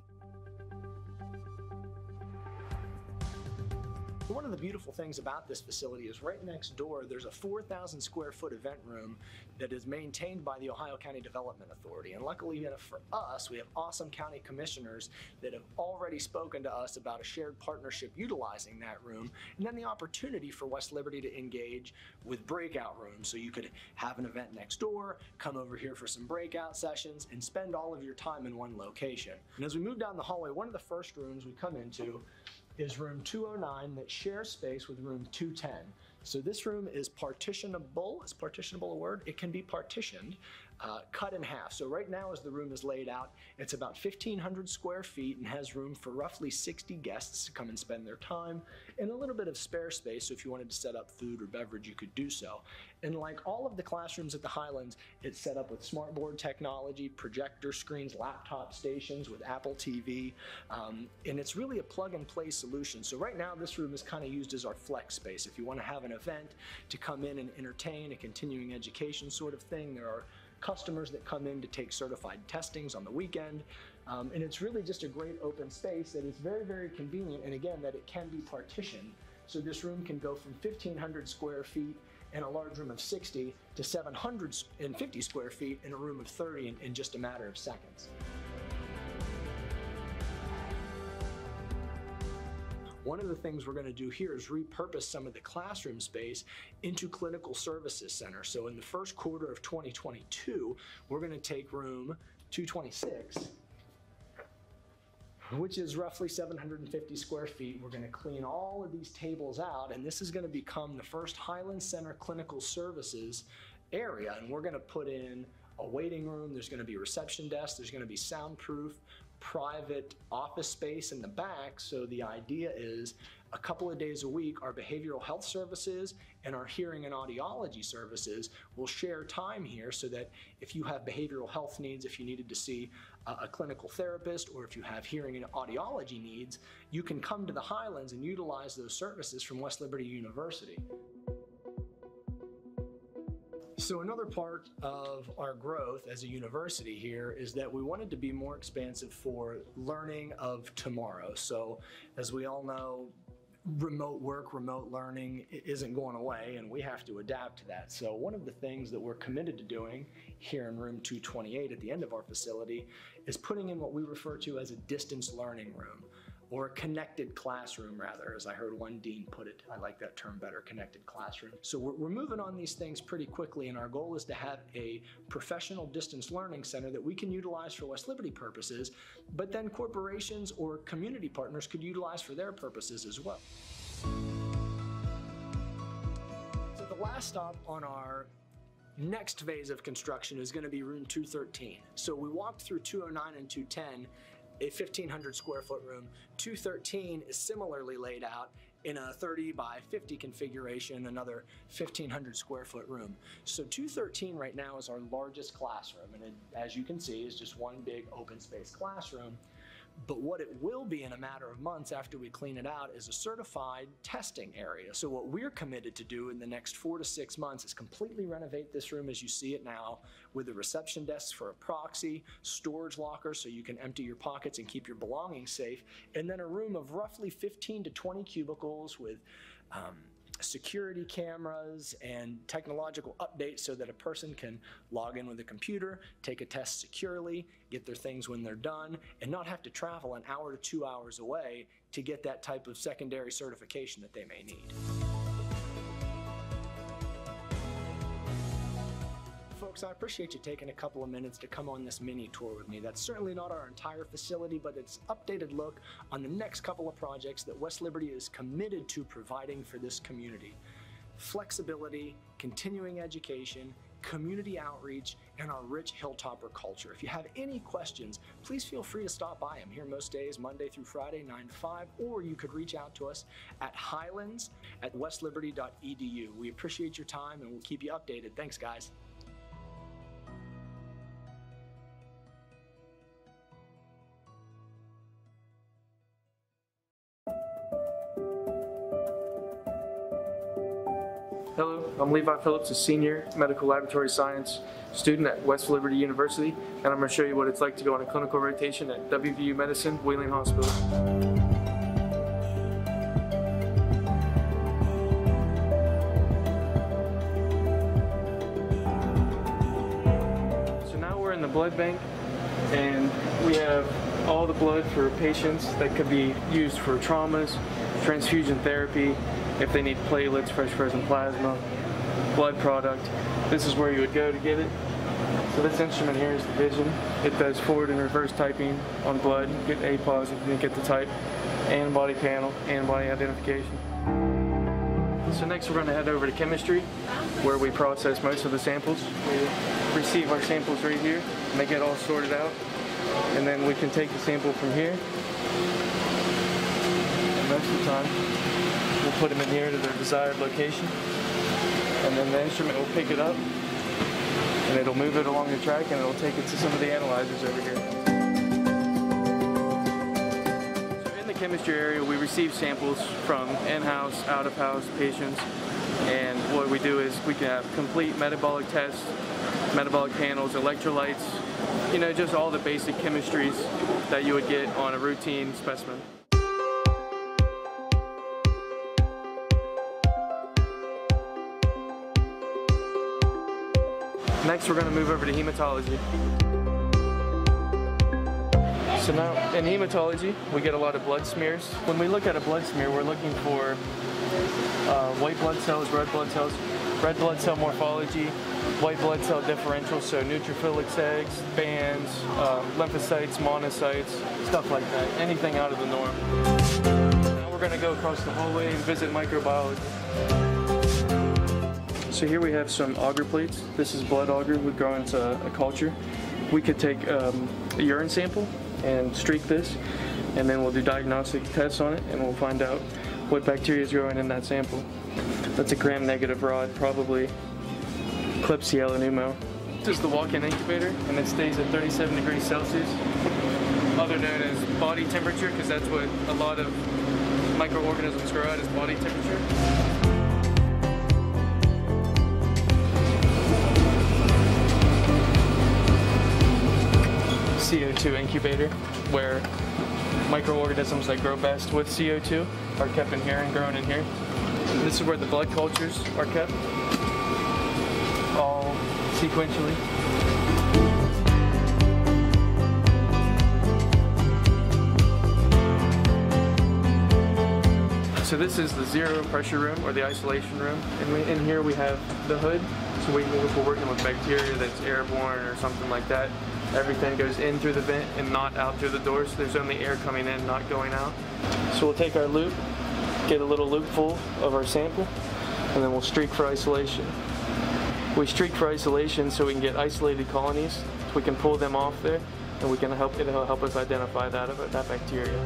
[SPEAKER 21] One of the beautiful things about this facility is right next door there's a 4,000 square foot event room that is maintained by the Ohio County Development Authority. And luckily for us, we have awesome county commissioners that have already spoken to us about a shared partnership utilizing that room, and then the opportunity for West Liberty to engage with breakout rooms. So you could have an event next door, come over here for some breakout sessions, and spend all of your time in one location. And as we move down the hallway, one of the first rooms we come into is room 209 that shares space with room 210. So this room is partitionable. Is partitionable a word? It can be partitioned, cut in half. So right now as the room is laid out, it's about 1,500 square feet and has room for roughly 60 guests to come and spend their time, and a little bit of spare space, so if you wanted to set up food or beverage, you could do so. And like all of the classrooms at the Highlands, it's set up with smartboard technology, projector screens, laptop stations with Apple TV, and it's really a plug-and-play solution. So right now this room is kind of used as our flex space. If you want to have an event to come in and entertain, a continuing education sort of thing, there are customers that come in to take certified testings on the weekend, and it's really just a great open space that is very, very convenient, and again, that it can be partitioned. So this room can go from 1,500 square feet in a large room of 60 to 750 square feet in a room of 30 in just a matter of seconds. One of the things we're going to do here is repurpose some of the classroom space into clinical services center. So in the first quarter of 2022, we're going to take room 226, which is roughly 750 square feet. We're going to clean all of these tables out, and this is going to become the first Highland Center clinical services area. And we're going to put in a waiting room, there's going to be a reception desk, there's going to be soundproof private office space in the back. So the idea is a couple of days a week, our behavioral health services and our hearing and audiology services will share time here, so that if you have behavioral health needs, if you needed to see a clinical therapist, or if you have hearing and audiology needs, you can come to the Highlands and utilize those services from West Liberty University. So another part of our growth as a university here is that we wanted to be more expansive for learning of tomorrow. So as we all know, remote work, remote learning isn't going away, and we have to adapt to that. So one of the things that we're committed to doing here in room 228 at the end of our facility is putting in what we refer to as a distance learning room, or a connected classroom rather, as I heard one dean put it. I like that term better, connected classroom. So we're moving on these things pretty quickly, and our goal is to have a professional distance learning center that we can utilize for West Liberty purposes, but then corporations or community partners could utilize for their purposes as well. So the last stop on our next phase of construction is going to be room 213. So we walked through 209 and 210, a 1,500 square foot room. 213 is similarly laid out in a 30 by 50 configuration, another 1,500 square foot room. So 213 right now is our largest classroom, and it, as you can see, is just one big open space classroom. But what it will be in a matter of months after we clean it out is a certified testing area. So what we're committed to do in the next 4 to 6 months is completely renovate this room as you see it now, with a reception desk for a proxy, storage locker so you can empty your pockets and keep your belongings safe, and then a room of roughly 15 to 20 cubicles with security cameras and technological updates so that a person can log in with a computer, take a test securely, get their things when they're done, and not have to travel an hour to 2 hours away to get that type of secondary certification that they may need. Folks, I appreciate you taking a couple of minutes to come on this mini tour with me. That's certainly not our entire facility, but it's an updated look on the next couple of projects that West Liberty is committed to providing for this community. Flexibility, continuing education, community outreach, and our rich Hilltopper culture. If you have any questions, please feel free to stop by. I'm here most days, Monday through Friday, 9 to 5, or you could reach out to us at highlands@westliberty.edu. We appreciate your time and we'll keep you updated. Thanks, guys.
[SPEAKER 1] Hello, I'm Levi Phillips, a senior medical laboratory science student at West Liberty University, and I'm going to show you what it's like to go on a clinical rotation at WVU Medicine, Wheeling Hospital. So now we're in the blood bank, and we have all the blood for patients that could be used for traumas, transfusion therapy, if they need platelets, fresh frozen plasma, blood product. This is where you would go to get it. So this instrument here is the Vision. It does forward and reverse typing on blood. You get A positive, and you get the type, antibody panel, antibody identification. So next we're going to head over to chemistry, where we process most of the samples. We receive our samples right here, and they get all sorted out. And then we can take the sample from here. And most of the time, we'll put them in here to their desired location, and then the instrument will pick it up, and it'll move it along the track, and it'll take it to some of the analyzers over here. So in the chemistry area, we receive samples from in-house, out-of-house patients, and what we do is we can have complete metabolic tests, metabolic panels, electrolytes, you know, just all the basic chemistries that you would get on a routine specimen. Next, we're going to move over to hematology. So now, in hematology, we get a lot of blood smears. When we look at a blood smear, we're looking for white blood cells, red blood cells, red blood cell morphology, white blood cell differential, so neutrophilic eggs, bands, lymphocytes, monocytes, stuff like that, anything out of the norm. Now we're going to go across the hallway and visit microbiology. So here we have some agar plates. This is blood agar. We grow into a culture. We could take a urine sample and streak this, and then we'll do diagnostic tests on it, and we'll find out what bacteria is growing in that sample. That's a gram-negative rod, probably Klebsiella pneumo. This is the walk-in incubator, and it stays at 37 degrees Celsius, other known as body temperature, because that's what a lot of microorganisms grow at, is body temperature. CO2 incubator, where microorganisms that grow best with CO2 are kept in here and grown in here. And this is where the blood cultures are kept, all sequentially. So this is the zero pressure room, or the isolation room, and in here we have the hood. So if we're working with bacteria that's airborne or something like that, everything goes in through the vent and not out through the doors. So there's only air coming in, not going out. So we'll take our loop, get a little loop full of our sample, and then we'll streak for isolation. We streak for isolation so we can get isolated colonies, so we can pull them off there, and it'll help us identify that bacteria.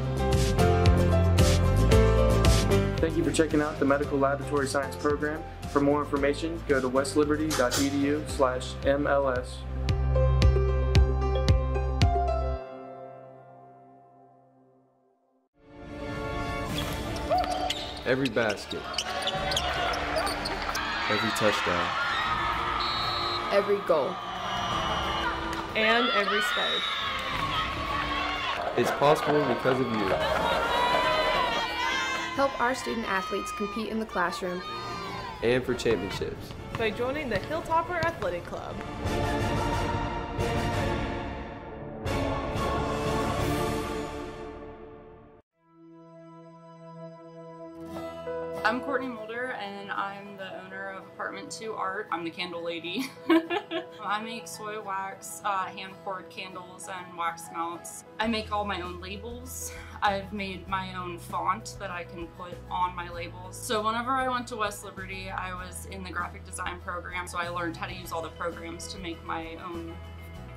[SPEAKER 1] Thank you for checking out the Medical Laboratory Science program. For more information, go to westliberty.edu/MLS.
[SPEAKER 5] Every basket. Every touchdown.
[SPEAKER 6] Every goal.
[SPEAKER 7] And every spike.
[SPEAKER 5] It's possible because of you.
[SPEAKER 6] Help our student athletes compete in the classroom
[SPEAKER 5] And for championships.
[SPEAKER 7] By joining the Hilltopper Athletic Club.
[SPEAKER 8] I'm Courtney Mulder, and I'm the owner of Apartment 2 Art. I'm the candle lady. I make soy wax, hand-poured candles, and wax melts. I make all my own labels. I've made my own font that I can put on my labels. So whenever I went to West Liberty, I was in the graphic design program, so I learned how to use all the programs to make my own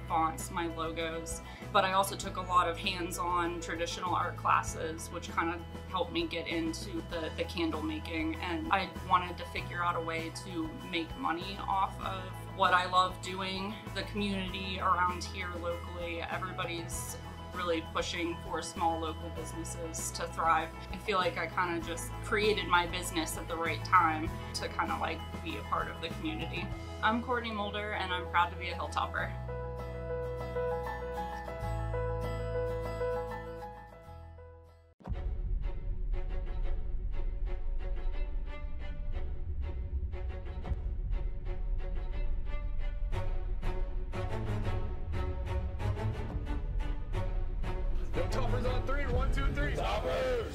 [SPEAKER 8] fonts, my logos, but I also took a lot of hands-on traditional art classes, which kind of helped me get into the candle making, and I wanted to figure out a way to make money off of what I love doing. The community around here locally, everybody's really pushing for small local businesses to thrive. I feel like I kind of just created my business at the right time to kind of like be a part of the community. I'm Courtney Mulder, and I'm proud to be a Hilltopper.
[SPEAKER 2] No toppers on three. 1, 2, 3. Toppers!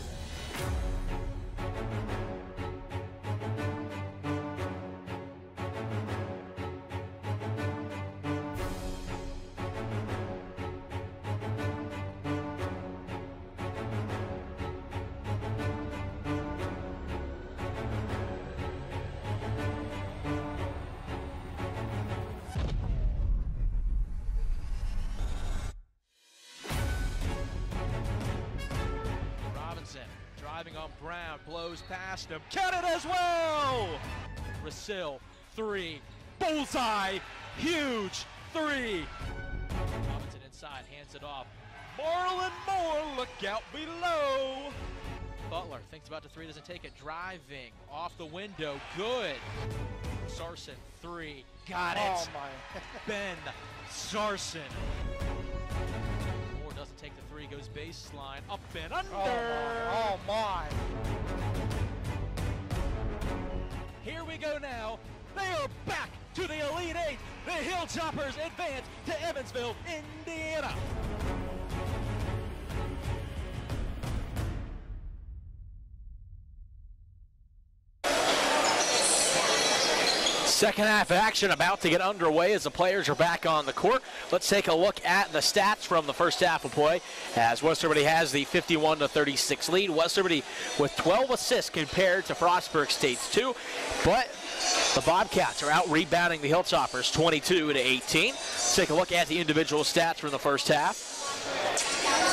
[SPEAKER 3] Driving on Brown, blows past him, counted as well! Rasil, 3, bullseye, huge 3. Robinson inside, hands it off. Marlon Moore, look out below! Butler thinks about the 3, doesn't take it, driving, off the window, good. Sarson, 3, got it!
[SPEAKER 4] Oh my.
[SPEAKER 3] Ben Sarson. Doesn't take the 3, goes baseline, up and under.
[SPEAKER 4] Oh my.
[SPEAKER 3] Here we go now. They are back to the Elite 8. The Hilltoppers advance to Evansville, Indiana. Second half action about to get underway as the players are back on the court. Let's take a look at the stats from the first half of play as West Liberty has the 51-36 lead. West Liberty with 12 assists compared to Frostburg State's 2, but the Bobcats are out rebounding the Hilltoppers 22-18. Let's take a look at the individual stats from the first half.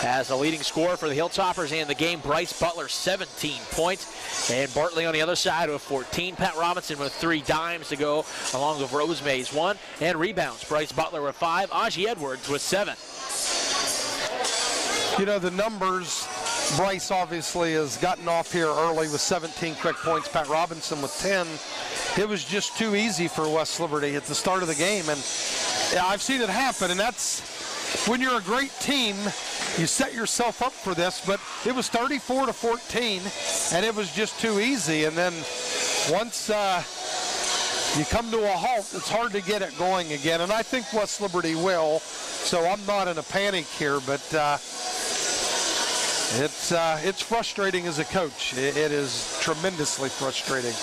[SPEAKER 3] As the leading scorer for the Hilltoppers in the game, Bryce Butler, 17 points. And Bartley on the other side with 14. Pat Robinson with 3 dimes to go, along with Rose Mays 1. And rebounds, Bryce Butler with 5. Aji Edwards with 7.
[SPEAKER 4] You know, the numbers, Bryce obviously has gotten off here early with 17 quick points. Pat Robinson with 10. It was just too easy for West Liberty at the start of the game. And I've seen it happen, and that's when you're a great team, you set yourself up for this, but it was 34-14, and it was just too easy. And then once you come to a halt, it's hard to get it going again. And I think West Liberty will, so I'm not in a panic here, but it's frustrating as a coach. It is tremendously frustrating.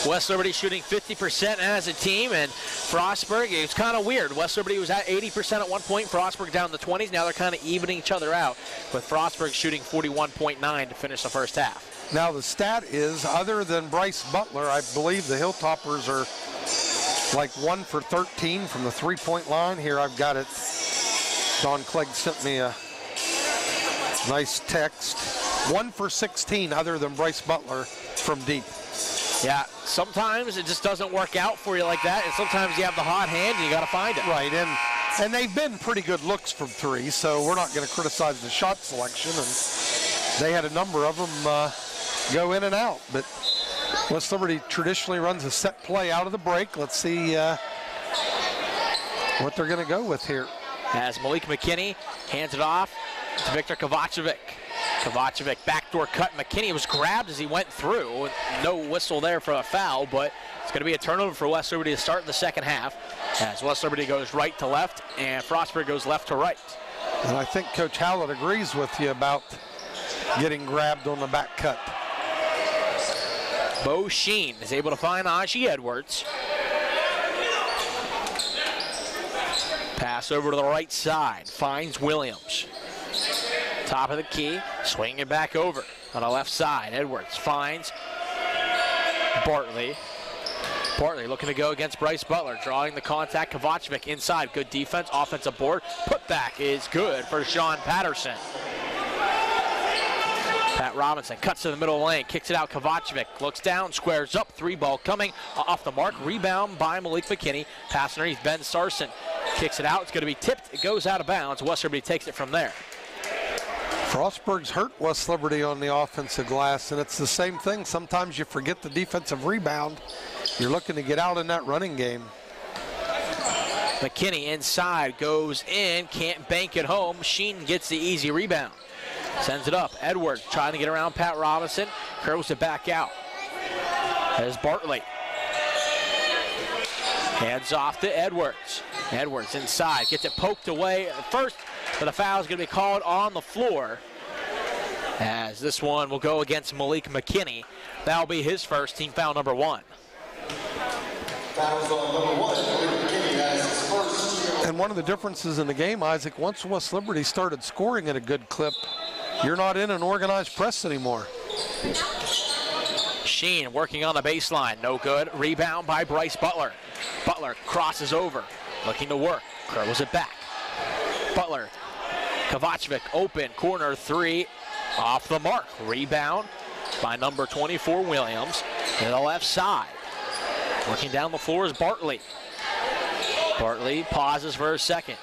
[SPEAKER 3] West Liberty shooting 50% as a team, and Frostburg, it's kind of weird. West Liberty was at 80% at one point, Frostburg down in the 20s. Now they're kind of evening each other out, with Frostburg shooting 41.9 to finish the first half.
[SPEAKER 4] Now the stat is, other than Bryce Butler, I believe the Hilltoppers are like 1 for 13 from the three-point line. Here I've got it. Don Clegg sent me a nice text. 1 for 16 other than Bryce Butler from deep.
[SPEAKER 3] Yeah, sometimes it just doesn't work out for you like that, and sometimes you have the hot hand and you got to find it.
[SPEAKER 4] Right, and they've been pretty good looks from 3, so we're not going to criticize the shot selection, and they had a number of them go in and out. But West Liberty traditionally runs a set play out of the break. Let's see what they're going to go with here.
[SPEAKER 3] As Malik McKinney hands it off to Victor Kovacevic. Kovacevic backdoor cut. McKinney was grabbed as he went through. No whistle there for a foul, but it's going to be a turnover for West Liberty to start in the second half. As West Liberty goes right to left and Frostburg goes left to right.
[SPEAKER 4] And I think Coach Hallett agrees with you about getting grabbed on the back cut.
[SPEAKER 3] Bo Sheen is able to find Aji Edwards. Pass over to the right side, finds Williams. Top of the key, swinging it back over on the left side. Edwards finds Bartley. Bartley looking to go against Bryce Butler, drawing the contact. Kovacevic inside, good defense, offensive board. Putback is good for Sean Patterson. Pat Robinson cuts to the middle lane, kicks it out. Kovacevic looks down, squares up, 3-ball coming off the mark. Rebound by Malik McKinney. Pass underneath. Ben Sarson kicks it out. It's going to be tipped. It goes out of bounds. West Liberty takes it from there.
[SPEAKER 4] Frostburg's hurt West Liberty on the offensive glass, and it's the same thing. Sometimes you forget the defensive rebound. You're looking to get out in that running game.
[SPEAKER 3] McKinney inside, goes in, can't bank it home. Sheen gets the easy rebound. Sends it up. Edwards trying to get around Pat Robinson. Curls it back out. There's Bartley. Hands off to Edwards. Edwards inside, gets it poked away at first, but a foul is going to be called on the floor. As this one will go against Malik McKinney. That'll be his first, team foul number 1.
[SPEAKER 9] Fouls on number 1. McKinney has his first.
[SPEAKER 4] And one of the differences in the game, Isaac, once West Liberty started scoring at a good clip, you're not in an organized press anymore.
[SPEAKER 3] Sheen working on the baseline, no good. Rebound by Bryce Butler. Butler crosses over, looking to work, curls it back. Butler, Kovacevic open, corner 3, off the mark. Rebound by number 24, Williams, to the left side. Working down the floor is Bartley. Bartley pauses for a second,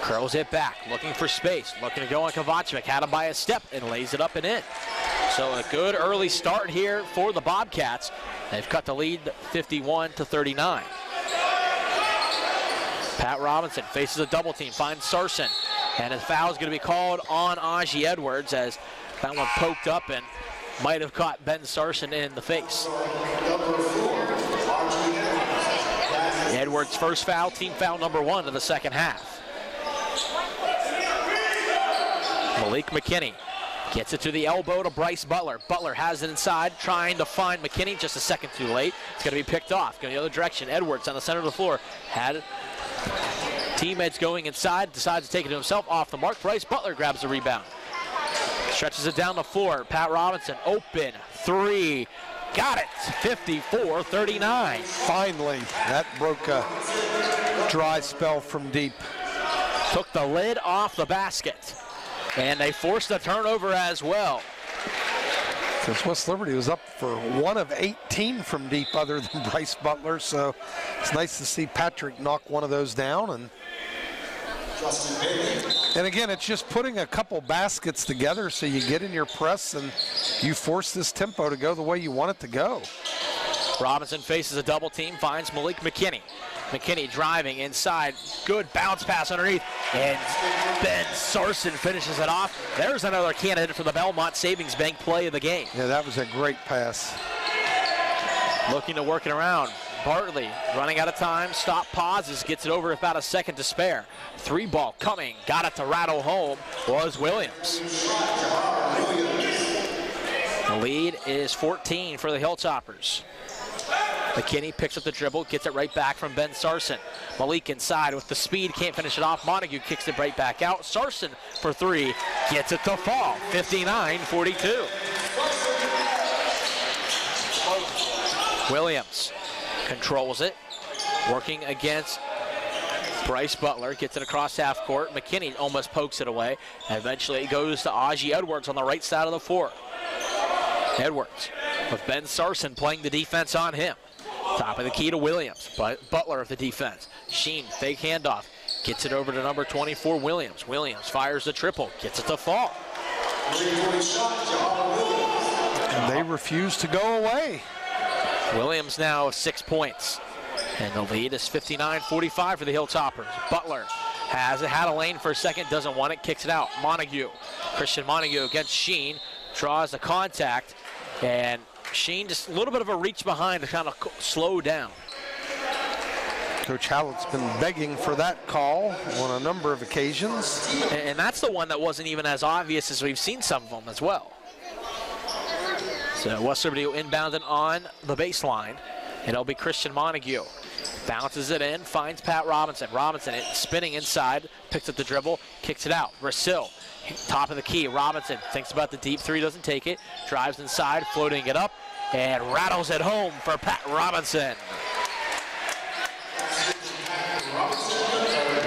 [SPEAKER 3] curls it back, looking for space, looking to go on Kovacevic, had him by a step and lays it up and in. So a good early start here for the Bobcats. They've cut the lead 51-39. Pat Robinson faces a double team, finds Sarson, and his foul is going to be called on Aji Edwards as that one poked up and might have caught Ben Sarson in the face. Edwards' first foul, team foul number 1 of the second half. Malik McKinney gets it to the elbow to Bryce Butler. Butler has it inside, trying to find McKinney, just a second too late. It's going to be picked off, going the other direction. Edwards on the center of the floor, had teammates going inside, decides to take it to himself, off the mark. Bryce Butler grabs the rebound. Stretches it down the floor. Pat Robinson, open, 3. Got it, 54-39.
[SPEAKER 4] Finally, that broke a dry spell from deep.
[SPEAKER 3] Took the lid off the basket. And they forced a turnover as well.
[SPEAKER 4] Because West Liberty was up for 1 of 18 from deep other than Bryce Butler, so it's nice to see Patrick knock one of those down. And again, it's just putting a couple baskets together so you get in your press and you force this tempo to go the way you want it to go.
[SPEAKER 3] Robinson faces a double team, finds Malik McKinney. McKinney driving inside, good bounce pass underneath, and Ben Sarson finishes it off. There's another candidate for the Belmont Savings Bank play of the game.
[SPEAKER 4] Yeah, that was a great pass.
[SPEAKER 3] Looking to work it around. Bartley running out of time, stop, pauses, gets it over about a second to spare. 3-ball coming, got it to rattle home, was Williams. The lead is 14 for the Hilltoppers. McKinney picks up the dribble, gets it right back from Ben Sarson. Malik inside with the speed, can't finish it off. Montague kicks it right back out. Sarson for 3, gets it to fall, 59-42. Williams controls it, working against Bryce Butler, gets it across half court. McKinney almost pokes it away. And eventually it goes to Aji Edwards on the right side of the floor. Edwards with Ben Sarson playing the defense on him. Top of the key to Williams, but Butler of the defense. Sheen, fake handoff, gets it over to number 24, Williams. Williams fires the triple, gets it to fall.
[SPEAKER 4] They refuse to go away.
[SPEAKER 3] Williams now 6 points. And the lead is 59-45 for the Hilltoppers. Butler has it, had a lane for a second, doesn't want it, kicks it out. Montague, Christian Montague against Sheen, draws the contact, and Sheen just a little bit of a reach behind to kind of slow down.
[SPEAKER 4] Coach Hallett's been begging for that call on a number of occasions.
[SPEAKER 3] And that's the one that wasn't even as obvious as we've seen some of them as well. So West Liberty will inbound it on the baseline, and it'll be Christian Montague. Bounces it in, finds Pat Robinson. Robinson spinning inside, picks up the dribble, kicks it out. Rasil, top of the key. Robinson thinks about the deep three, doesn't take it. Drives inside, floating it up, and rattles it home for Pat Robinson.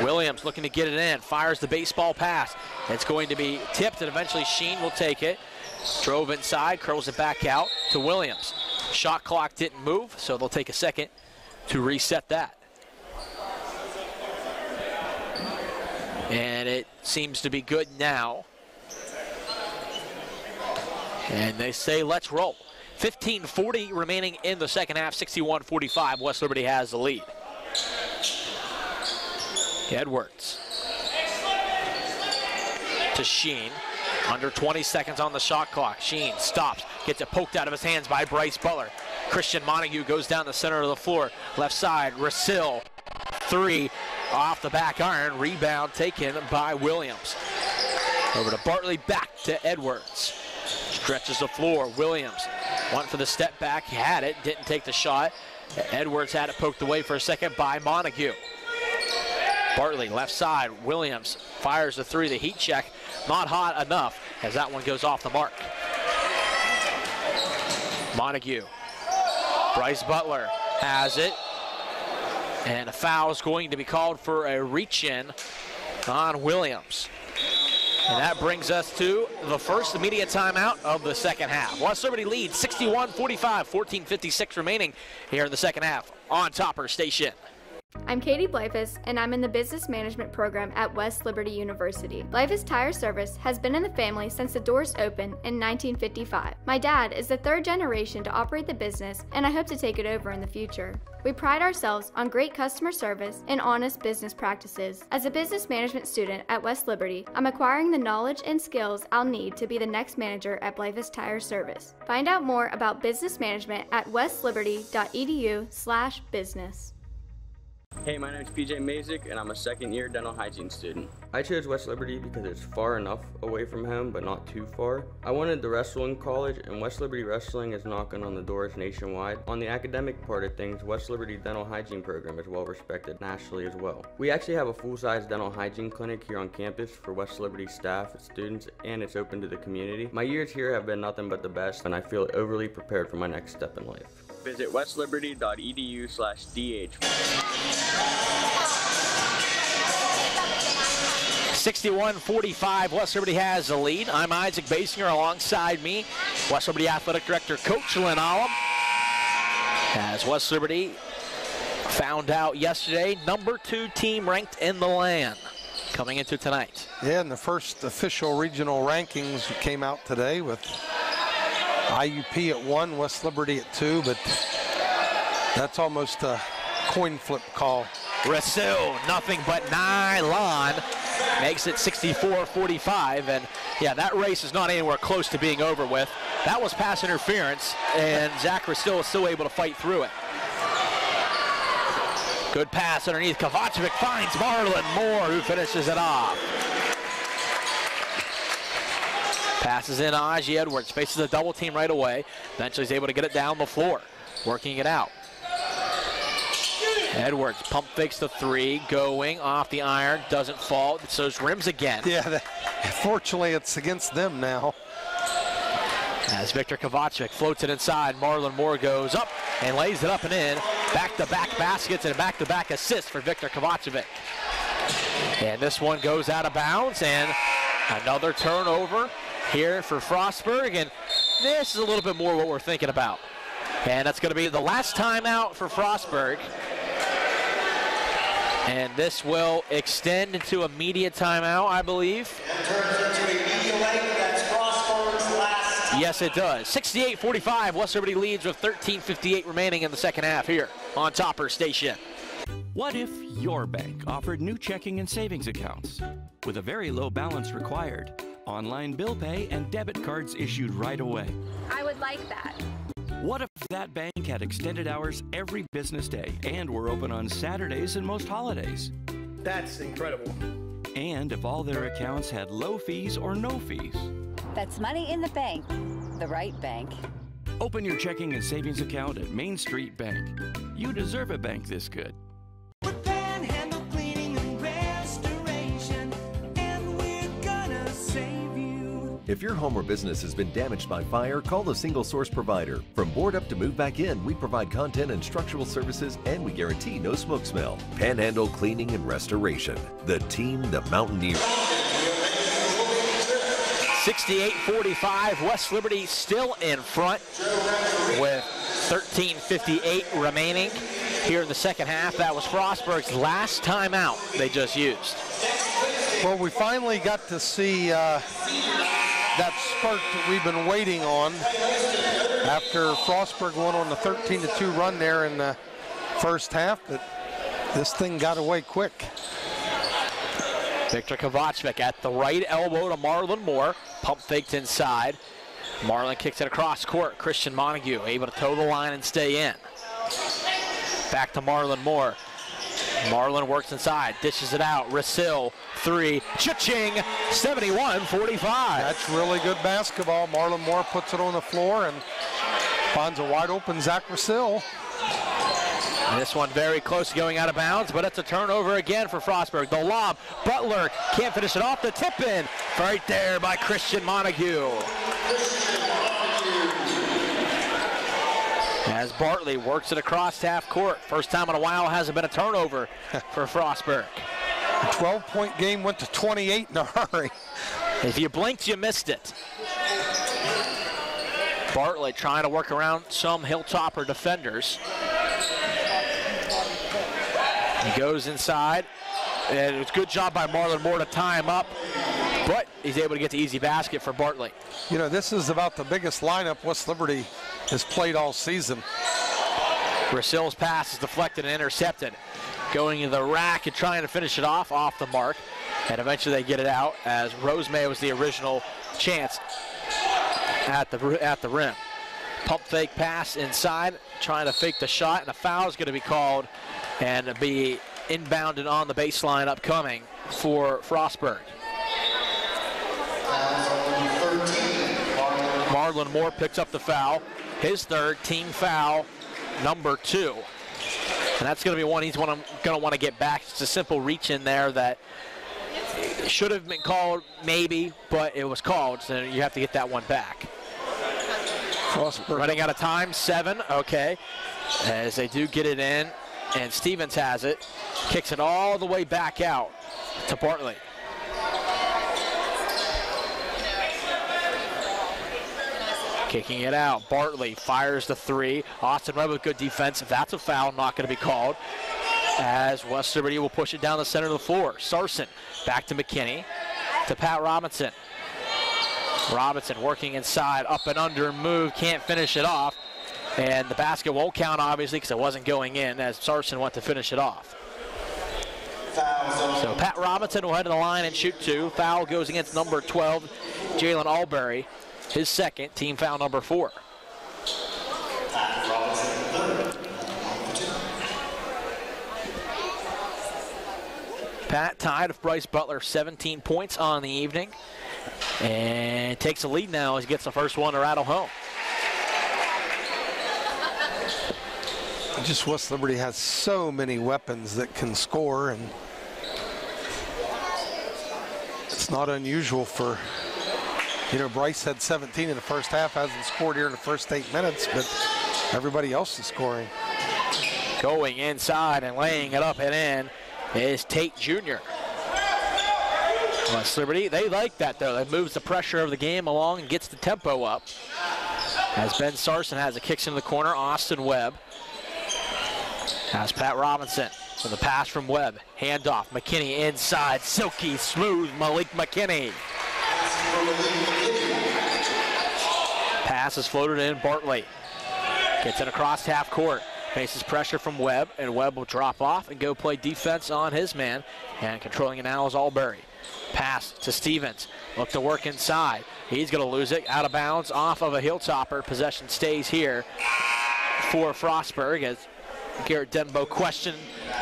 [SPEAKER 3] Williams looking to get it in, fires the baseball pass. It's going to be tipped, and eventually Sheen will take it. Drove inside, curls it back out to Williams. Shot clock didn't move, so they'll take a second to reset that. And it seems to be good now. And they say, let's roll. 15:40 remaining in the second half, 61-45. West Liberty has the lead. Edwards to Sheen. Under 20 seconds on the shot clock. Sheen stops, gets it poked out of his hands by Bryce Butler. Christian Montague goes down the center of the floor. Left side, Rasil, three off the back iron. Rebound taken by Williams. Over to Bartley, back to Edwards. Stretches the floor, Williams went for the step back, he had it, didn't take the shot. Edwards had it poked away for a second by Montague. Bartley, left side, Williams fires the three, the heat check, not hot enough as that one goes off the mark. Montague, Bryce Butler has it, and a foul is going to be called for a reach-in on Williams. And that brings us to the first immediate timeout of the second half. West Liberty leads 61-45, 14:56 remaining here in the second half on Topper Station.
[SPEAKER 11] I'm Katie Blyfus, and I'm in the Business Management program at West Liberty University. Blyfus Tire Service has been in the family since the doors opened in 1955. My dad is the third generation to operate the business, and I hope to take it over in the future. We pride ourselves on great customer service and honest business practices. As a business management student at West Liberty, I'm acquiring the knowledge and skills I'll need to be the next manager at Blyfus Tire Service. Find out more about business management at westliberty.edu/business.
[SPEAKER 22] Hey, my name is PJ Mazik, and I'm a second-year dental hygiene student.
[SPEAKER 23] I chose West Liberty because it's far enough away from home, but not too far. I wanted to wrestle in college, and West Liberty Wrestling is knocking on the doors nationwide. On the academic part of things, West Liberty Dental Hygiene program is well respected nationally as well. We actually have a full-size dental hygiene clinic here on campus for West Liberty staff, students, and it's open to the community. My years here have been nothing but the best, and I feel overly prepared for my next step in life.
[SPEAKER 22] Visit westliberty.edu/DH.
[SPEAKER 3] 61-45, West Liberty has the lead. I'm Isaac Basinger, alongside me, West Liberty Athletic Director Coach Lynn Olam. As West Liberty found out yesterday, number 2 team ranked in the land coming into tonight.
[SPEAKER 4] Yeah, and the first official regional rankings came out today with IUP at 1, West Liberty at 2, but that's almost a coin flip call.
[SPEAKER 3] Rasil, nothing but nylon, makes it 64-45, and yeah, that race is not anywhere close to being over with. That was pass interference, and Zach Rasil is still able to fight through it. Good pass underneath. Kovacevic finds Marlon Moore, who finishes it off. Passes in Aji Edwards, faces a double team right away. Eventually he's able to get it down the floor, working it out. Edwards pump fakes the three, going off the iron, doesn't fall, so it's rims again.
[SPEAKER 4] Yeah, fortunately it's against them now.
[SPEAKER 3] As Victor Kovacevic floats it inside, Marlon Moore goes up and lays it up and in. Back-to-back baskets and a back-to-back assist for Victor Kovacevic. And this one goes out of bounds, and another turnover here for Frostburg, and this is a little bit more what we're thinking about. And that's going to be the last timeout for Frostburg. And this will extend into a media timeout, I believe.
[SPEAKER 9] It turns into a media length. That's Frostburg's last
[SPEAKER 3] Yes, it does. 68-45, West Liberty leads with 13:58 remaining in the second half here on Topper Station.
[SPEAKER 10] What if your bank offered new checking and savings accounts with a very low balance required, online bill pay, and debit cards issued right away?
[SPEAKER 11] I would like that.
[SPEAKER 10] What if that bank had extended hours every business day and were open on Saturdays and most holidays?
[SPEAKER 21] That's incredible.
[SPEAKER 10] And if all their accounts had low fees or no fees?
[SPEAKER 17] That's money in the bank. The right bank.
[SPEAKER 10] Open your checking and savings account at Main Street Bank. You deserve a bank this good.
[SPEAKER 20] Panhandle Cleaning and Restoration, and we're gonna save you.
[SPEAKER 12] If your home or business has been damaged by fire, call the single source provider. From board up to move back in, we provide content and structural services, and we guarantee no smoke smell. Panhandle Cleaning and Restoration. The team, the Mountaineers.
[SPEAKER 3] 68-45, West Liberty still in front with 13:58 remaining here in the second half. That was Frostburg's last timeout they just used.
[SPEAKER 4] Well, we finally got to see that spurt that we've been waiting on after Frostburg went on the 13-2 run there in the first half, but this thing got away quick.
[SPEAKER 3] Victor Kovacevic at the right elbow to Marlon Moore. Pump faked inside. Marlon kicks it across court. Christian Montague able to toe the line and stay in. Back to Marlon Moore. Marlon works inside, dishes it out. Rasil, three, cha-ching, 71-45.
[SPEAKER 4] That's really good basketball. Marlon Moore puts it on the floor and finds a wide open Zach Rasil.
[SPEAKER 3] And this one very close to going out of bounds, but it's a turnover again for Frostburg. The lob, Butler can't finish it off. The tip in right there by Christian Montague. As Bartley works it across half court. First time in a while hasn't been a turnover for Frostburg.
[SPEAKER 4] A 12-point game went to 28 in a hurry.
[SPEAKER 3] If you blinked, you missed it. Bartley trying to work around some Hilltopper defenders. He goes inside, and it's a good job by Marlon Moore to tie him up, but he's able to get the easy basket for Bartley.
[SPEAKER 4] You know, this is about the biggest lineup West Liberty has played all season.
[SPEAKER 3] Rasil's pass is deflected and intercepted. Going to the rack and trying to finish it off the mark, and eventually they get it out as Rosemay was the original chance at the rim. Pump fake pass inside, trying to fake the shot, and a foul is going to be called and be inbounded on the baseline upcoming for Frostburg. Marlon Moore picks up the foul, his third team foul, number 2. And that's going to be one he's going to want to get back. It's a simple reach in there that should have been called maybe, but it was called, so you have to get that one back.
[SPEAKER 4] Frostburg
[SPEAKER 3] running out of time, 7, okay, as they do get it in. And Stevens has it, kicks it all the way back out to Bartley. Kicking it out, Bartley fires the 3. Austin Webb with good defense. That's a foul, not going to be called, as West Liberty will push it down the center of the floor. Sarson back to McKinney, to Pat Robinson. Robinson working inside, up and under move, can't finish it off. And the basket won't count, obviously, because it wasn't going in, as Sarson went to finish it off. So Pat Robinson will head to the line and shoot 2. Foul goes against number 12, Jalen Albury. His second, team foul number 4. Pat tied with Bryce Butler, 17 points on the evening. And takes a lead now as he gets the first one to rattle home.
[SPEAKER 4] Just West Liberty has so many weapons that can score, and it's not unusual for, you know, Bryce had 17 in the first half, hasn't scored here in the first 8 minutes, but everybody else is scoring.
[SPEAKER 3] Going inside and laying it up and in is Tate Jr. West Liberty, they like that though. That moves the pressure of the game along and gets the tempo up. As Ben Sarson has it, kicks into the corner, Austin Webb. Has Pat Robinson with a pass from Webb. Handoff, McKinney inside, silky smooth Malik McKinney.
[SPEAKER 13] Pass is floated in. Bartley gets it across half court. Faces pressure from Webb, and Webb will drop off and go play defense on his man. And controlling it now is Albury. Pass to Stevens. Look to work inside. He's going to lose it. Out of bounds off of a heel topper. Possession stays here for Frostburg as Garrett Denbo questioned,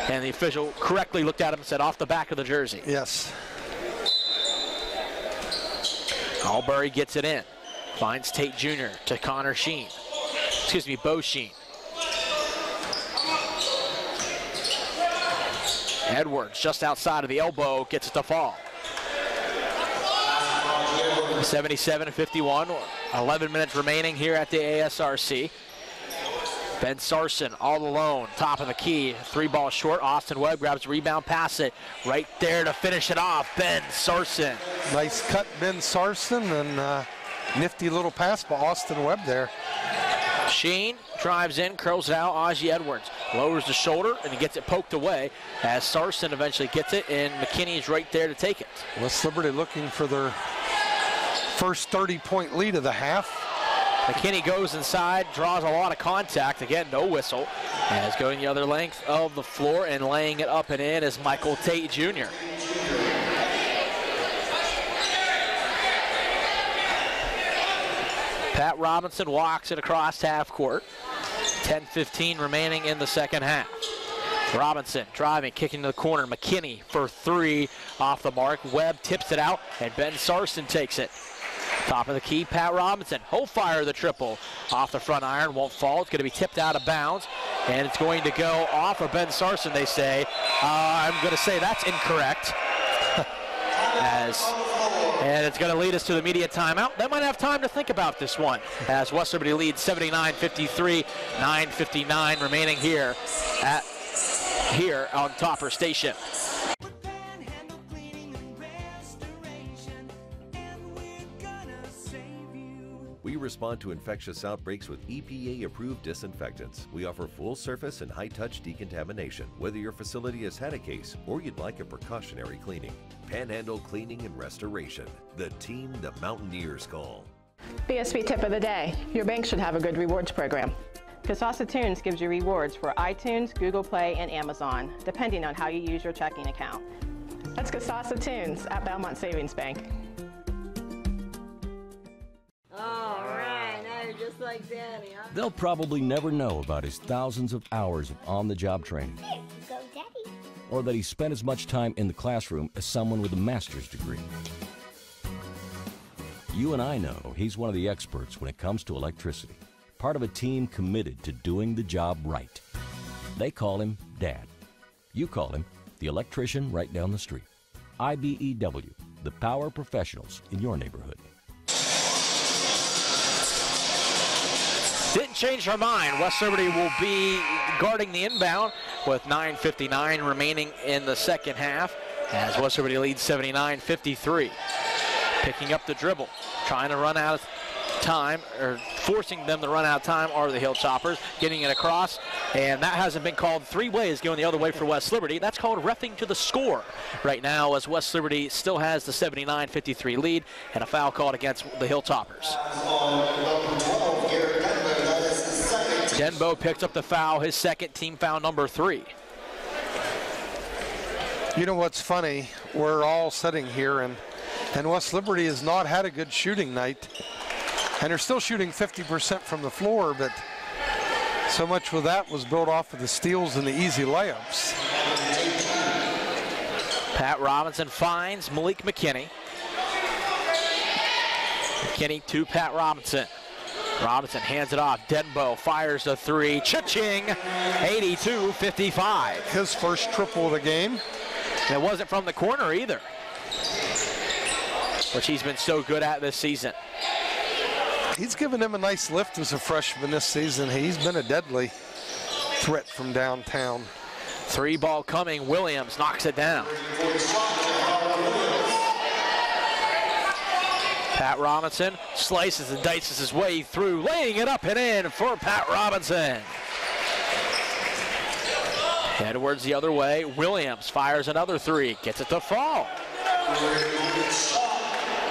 [SPEAKER 13] and the official correctly looked at him and said off the back of the jersey.
[SPEAKER 4] Yes.
[SPEAKER 13] Albury gets it in. Finds Tate Jr. to Connor Sheen. Excuse me, Bo Sheen. Edwards just outside of the elbow gets it to fall. 77-51, 11 minutes remaining here at the ASRC. Ben Sarson all alone, top of the key, 3 ball short. Austin Webb grabs a rebound, pass it right there to finish it off. Ben Sarson.
[SPEAKER 4] Nice cut, Ben Sarson, and nifty little pass by Austin Webb there.
[SPEAKER 13] Sheen drives in, curls it out. Aji Edwards lowers the shoulder, and he gets it poked away as Sarson eventually gets it, and McKinney's right there to take it.
[SPEAKER 4] West Liberty looking for their first 30-point lead of the half.
[SPEAKER 13] McKinney goes inside, draws a lot of contact. Again, no whistle. As going the other length of the floor and laying it up and in is Michael Tate Jr. Pat Robinson walks it across half court. 10:15 remaining in the second half. Robinson driving, kicking to the corner. McKinney for 3 off the mark. Webb tips it out, and Ben Sarson takes it. Top of the key, Pat Robinson. He'll fire the triple off the front iron. Won't fall. It's going to be tipped out of bounds, and it's going to go off of Ben Sarson, they say. I'm going to say that's incorrect. And it's going to lead us to the media timeout. They might have time to think about this one as West Liberty leads 79-53, 9:59 remaining here on Topper Station.
[SPEAKER 12] We respond to infectious outbreaks with EPA-approved disinfectants. We offer full surface and high-touch decontamination, whether your facility has had a case or you'd like a precautionary cleaning. Panhandle Cleaning and Restoration, the team the Mountaineers call.
[SPEAKER 14] BSB tip of the day. Your bank should have a good rewards program. Kasasa Tunes gives you rewards for iTunes, Google Play, and Amazon, depending on how you use your checking account. That's Kasasa Tunes at Belmont Savings Bank.
[SPEAKER 15] All right, now you're just like Daddy, huh?
[SPEAKER 10] They'll probably never know about his thousands of hours of on-the-job training.
[SPEAKER 15] Go, Daddy.
[SPEAKER 10] Or that he spent as much time in the classroom as someone with a master's degree. You and I know he's one of the experts when it comes to electricity, part of a team committed to doing the job right. They call him Dad. You call him the electrician right down the street. IBEW, the power professionals in your neighborhood.
[SPEAKER 13] Didn't change her mind. West Liberty will be guarding the inbound with 9:59 remaining in the second half as West Liberty leads 79-53. Picking up the dribble, trying to run out of time, or forcing them to run out of time are the Hilltoppers, getting it across, and that hasn't been called 3 ways going the other way for West Liberty. That's called reffing to the score right now as West Liberty still has the 79-53 lead and a foul called against the Hilltoppers. Denbo picks up the foul, his second, team foul number 3.
[SPEAKER 4] You know what's funny? We're all sitting here, and West Liberty has not had a good shooting night. And they're still shooting 50% from the floor, but so much of that was built off of the steals and the easy layups.
[SPEAKER 13] Pat Robinson finds Malik McKinney. McKinney to Pat Robinson. Robinson hands it off. Denbo fires the 3. Cha-ching! 82-55.
[SPEAKER 4] His first triple of the game.
[SPEAKER 13] And it wasn't from the corner either, which he's been so good at this season.
[SPEAKER 4] He's given him a nice lift as a freshman this season. He's been a deadly threat from downtown.
[SPEAKER 13] 3 ball coming. Williams knocks it down. Pat Robinson slices and dices his way through, laying it up and in for Pat Robinson. Edwards the other way. Williams fires another 3, gets it to fall.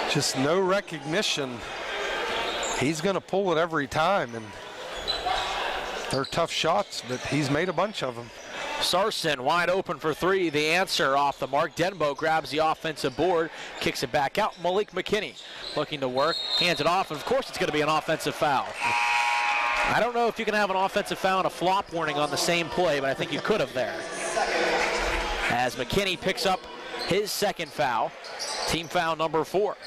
[SPEAKER 4] Just no recognition he's going to pull it every time, and they're tough shots, but he's made a bunch of them.
[SPEAKER 13] Sarson wide open for three. The answer off the mark. Denbo grabs the offensive board, kicks it back out. Malik McKinney looking to work, hands it off, and of course it's going to be an offensive foul. I don't know if you can have an offensive foul and a flop warning on the same play, but I think you could have there. As McKinney picks up his second foul, team foul number 4.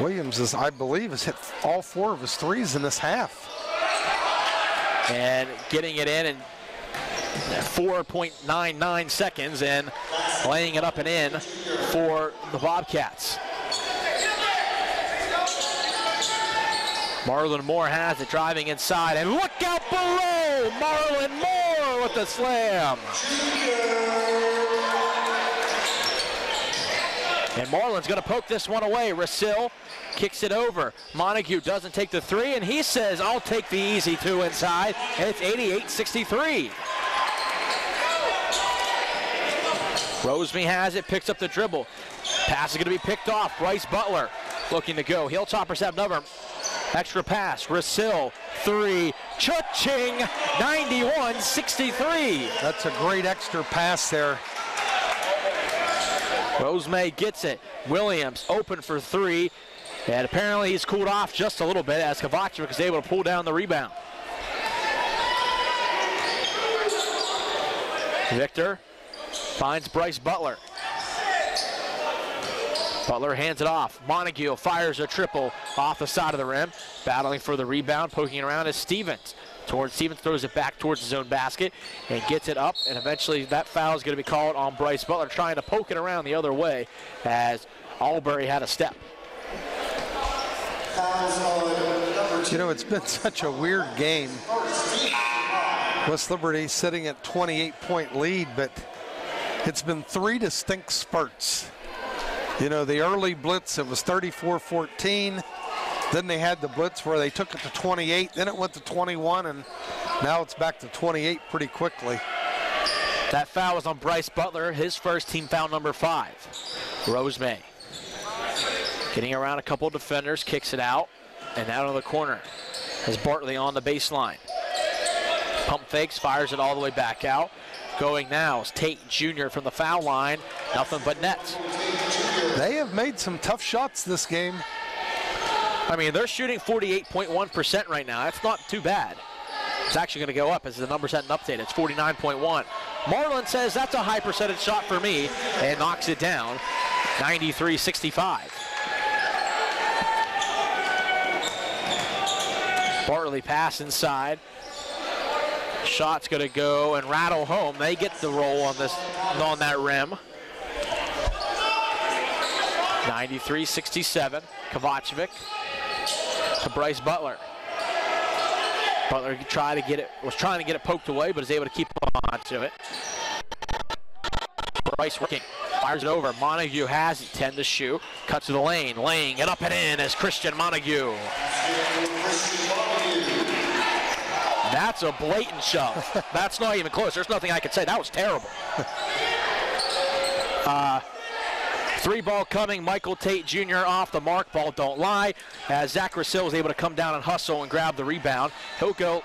[SPEAKER 4] Williams, I believe, has hit all 4 of his threes in this half.
[SPEAKER 13] And getting it in 4.99 seconds and laying it up and in for the Bobcats. Marlon Moore has it, driving inside, and look out below! Marlon Moore with the slam. And Marlon's going to poke this one away. Rasil kicks it over. Montague doesn't take the 3, and he says, I'll take the easy 2 inside, and it's 88-63. Roseme has it, picks up the dribble. Pass is going to be picked off. Bryce Butler looking to go. Hilltoppers have another extra pass. Rasil, 3, cha-ching, 91-63.
[SPEAKER 4] That's a great extra pass there.
[SPEAKER 13] Roseme gets it. Williams open for 3. And apparently he's cooled off just a little bit as Kovacevic is able to pull down the rebound. Victor finds Bryce Butler. Butler hands it off. Montague fires a triple off the side of the rim. Battling for the rebound, poking around is Stevens. Stevens throws it back towards his own basket and gets it up, and eventually that foul is going to be called on Bryce Butler, trying to poke it around the other way as Albury had a step.
[SPEAKER 4] You know, it's been such a weird game. West Liberty sitting at 28-point lead, but it's been 3 distinct spurts. You know, the early blitz, it was 34-14. Then they had the blitz where they took it to 28. Then it went to 21, and now it's back to 28 pretty quickly.
[SPEAKER 13] That foul was on Bryce Butler, his first team foul number 5. Roseme getting around a couple of defenders, kicks it out, and out of the corner has Bartley on the baseline. Pump fakes, fires it all the way back out. Going now is Tate Jr. from the foul line. Nothing but nets.
[SPEAKER 4] They have made some tough shots this game.
[SPEAKER 13] I mean, they're shooting 48.1% right now. That's not too bad. It's actually going to go up as the numbers hadn't updated. It's 49.1. Marlon says that's a high percentage shot for me and knocks it down. 93-65. Bartley pass inside. Shot's going to go and rattle home. They get the roll on that rim. 93-67. Kovacevic to Bryce Butler. Butler was trying to get it poked away, but is able to keep on to it. Bryce working, fires it over. Montague has it, 10 to shoot. Cuts to the lane, laying it up and in as Christian Montague. That's a blatant shove. That's not even close. There's nothing I could say. That was terrible. 3 ball coming. Michael Tate Jr. off the mark. Ball don't lie. As Zach Rasil is able to come down and hustle and grab the rebound. He'll go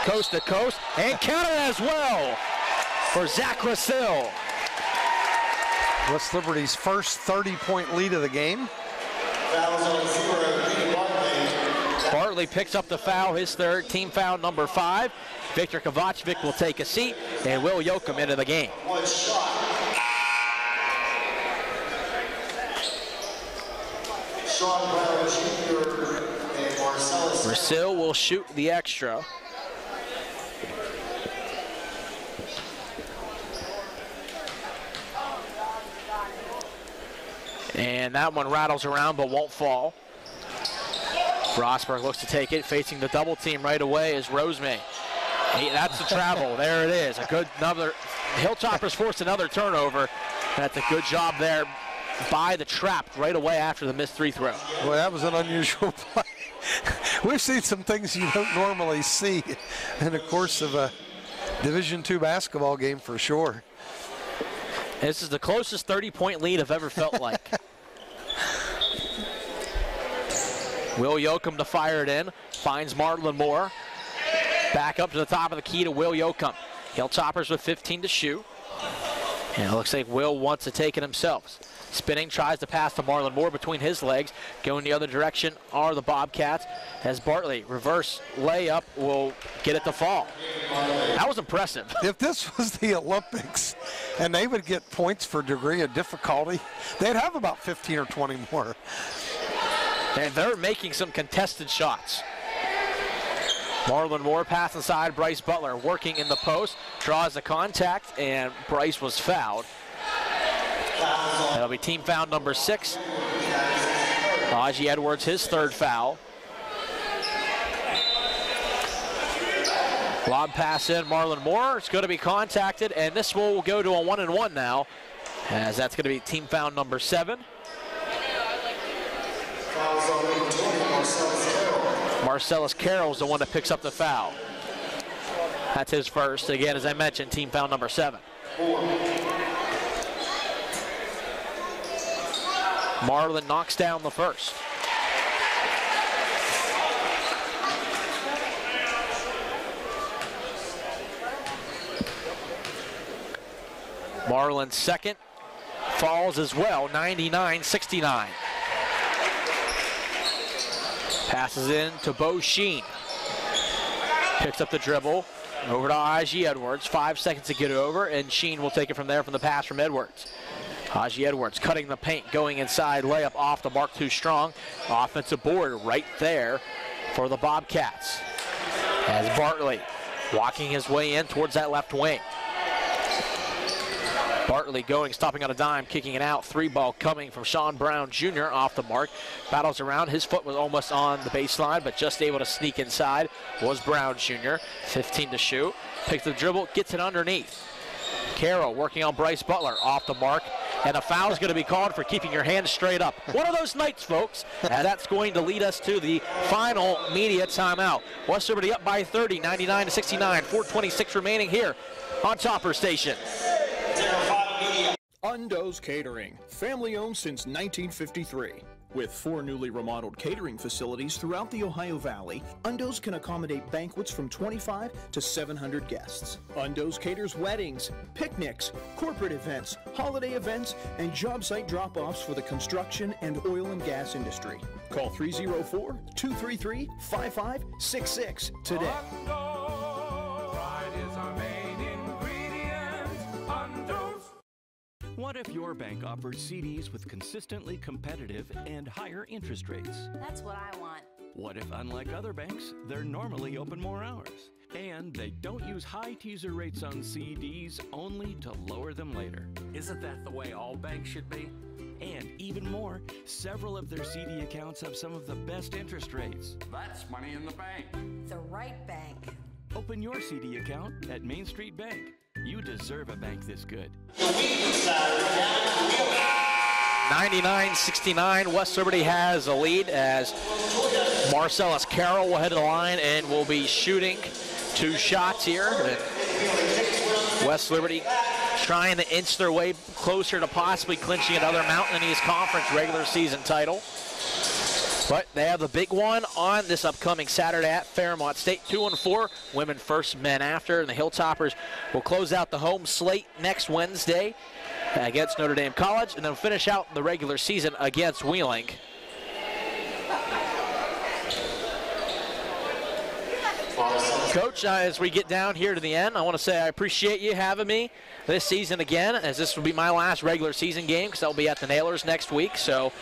[SPEAKER 13] coast to coast and count it as well for Zach Rasil.
[SPEAKER 4] West Liberty's first 30-point lead of the game.
[SPEAKER 13] Bartley picks up the foul, his third, team foul number 5. Victor Kovacevic will take a seat, and Will Yoakum into the game. Rasil will shoot the extra. And that one rattles around but won't fall. Frostburg looks to take it, facing the double team right away is Roseme. That's the travel. There it is. Another Hilltoppers forced another turnover. That's a good job there by the trap right away after the missed 3 throw.
[SPEAKER 4] Well, that was an unusual play. We've seen some things you don't normally see in the course of a Division II basketball game for sure.
[SPEAKER 13] This is the closest 30-point lead I've ever felt like. Will Yoakum to fire it in. Finds Marlon Moore. Back up to the top of the key to Will Yoakum. Hilltoppers with 15 to shoot. And it looks like Will wants to take it himself. Spinning, tries to pass to Marlon Moore between his legs. Going the other direction are the Bobcats as Bartley, reverse layup, will get it to fall. That was impressive.
[SPEAKER 4] If this was the Olympics and they would get points for degree of difficulty, they'd have about 15 or 20 more.
[SPEAKER 13] And they're making some contested shots. Marlon Moore pass inside, Bryce Butler working in the post, draws the contact, and Bryce was fouled. That'll be team foul number 6. Ozzie Edwards, his 3rd foul. Lob pass in, Marlon Moore. It's going to be contacted, and this will go to a 1-and-1 now, as that's going to be team foul number 7. Marcellus Carroll's the one that picks up the foul. That's his first. Again, as I mentioned, team foul number 7. Marlon knocks down the first. Marlon's second falls as well, 99-69. Passes in to Bo Sheen. Picks up the dribble. Over to Ozzie Edwards. 5 seconds to get it over, and Sheen will take it from there from the pass from Edwards. Ozzie Edwards cutting the paint, going inside, layup off the mark, too strong. Offensive board right there for the Bobcats. As Bartley walking his way in towards that left wing. Bartley going, stopping on a dime, kicking it out. 3-ball coming from Sean Brown Jr. off the mark. Battles around. His foot was almost on the baseline, but just able to sneak inside was Brown Jr. 15 to shoot. Picks the dribble, gets it underneath. Carroll working on Bryce Butler off the mark. And a foul is going to be called for keeping your hands straight up. One of those nights, folks. And that's going to lead us to the final media timeout. West Liberty up by 30, 99-69. 4:26 remaining here on Topper Station.
[SPEAKER 16] Undo's Catering, family owned since 1953. With 4 newly remodeled catering facilities throughout the Ohio Valley, Undo's can accommodate banquets from 25 to 700 guests. Undo's caters weddings, picnics, corporate events, holiday events, and job site drop-offs for the construction and oil and gas industry. Call 304-233-5566 today.
[SPEAKER 18] What if your bank offered CDs with consistently competitive and higher interest rates?
[SPEAKER 19] That's what I want.
[SPEAKER 18] What if, unlike other banks, they're normally open more hours? And they don't use high teaser rates on CDs only to lower them later.
[SPEAKER 24] Isn't that the way all banks should be?
[SPEAKER 18] And even more, several of their CD accounts have some of the best interest rates.
[SPEAKER 24] That's money in the bank.
[SPEAKER 19] The right bank.
[SPEAKER 18] Open your CD account at Main Street Bank. You deserve a bank this good.
[SPEAKER 13] 99-69, West Liberty has a lead as Marcellus Carroll will head to the line and will be shooting 2 shots here. And West Liberty trying to inch their way closer to possibly clinching another Mountain East Conference regular season title. But they have the big one on this upcoming Saturday at Fairmont State. 2-4, women first, men after. And the Hilltoppers will close out the home slate next Wednesday against Notre Dame College, and then finish out the regular season against Wheeling. Coach, as we get down here to the end, I want to say I appreciate you having me this season again, as this will be my last regular season game because I'll be at the Nailers next week. So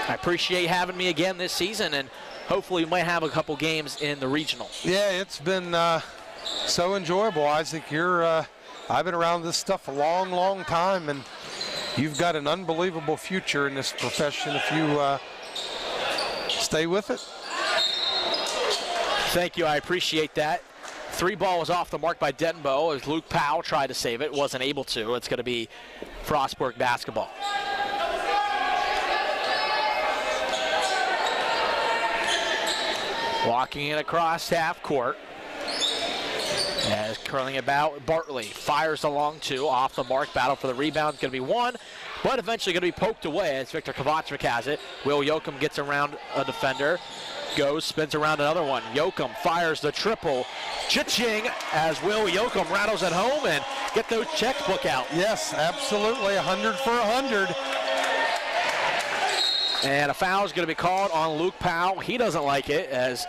[SPEAKER 13] I appreciate you having me again this season, and hopefully we might have a couple games in the regional.
[SPEAKER 4] Yeah, it's been so enjoyable, Isaac. I've been around this stuff a long, long time, and you've got an unbelievable future in this profession if you stay with it.
[SPEAKER 13] Thank you, I appreciate that. 3-ball was off the mark by Denbo as Luke Powell tried to save it, wasn't able to. It's going to be Frostburg basketball. Walking in across half court. As curling about, Bartley fires along 2, off the mark, battle for the rebound. It's going to be 1, but eventually going to be poked away as Victor Kovacevic has it. Will Yoakum gets around a defender, goes, spins around another one. Yoakum fires the triple. Cha-ching as Will Yoakum rattles it home and get those checkbook out.
[SPEAKER 4] Yes, absolutely, 100 for 100.
[SPEAKER 13] And a foul is going to be called on Luke Powell. He doesn't like it, as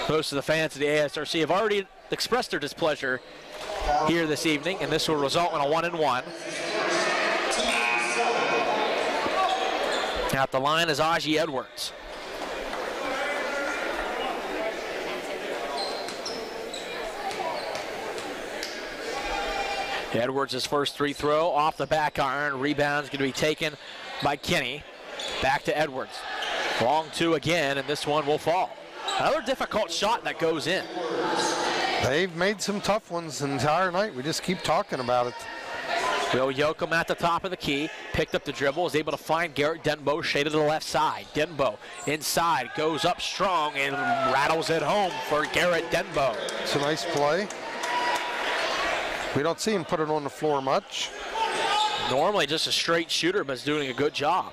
[SPEAKER 13] most of the fans of the ASRC have already expressed their displeasure here this evening, and this will result in a 1-and-1. At the line is Aji Edwards. Edwards' first free throw off the back iron. Rebound's going to be taken by Kenny. Back to Edwards. Long two again, and this one will fall. Another difficult shot that goes in.
[SPEAKER 4] They've made some tough ones the entire night. We just keep talking about it.
[SPEAKER 13] Will Yoakum at the top of the key, picked up the dribble, is able to find Garrett Denbo shaded to the left side. Denbo inside, goes up strong and rattles it home for Garrett Denbo.
[SPEAKER 4] It's a nice play. We don't see him put it on the floor much.
[SPEAKER 13] Normally just a straight shooter, but is doing a good job.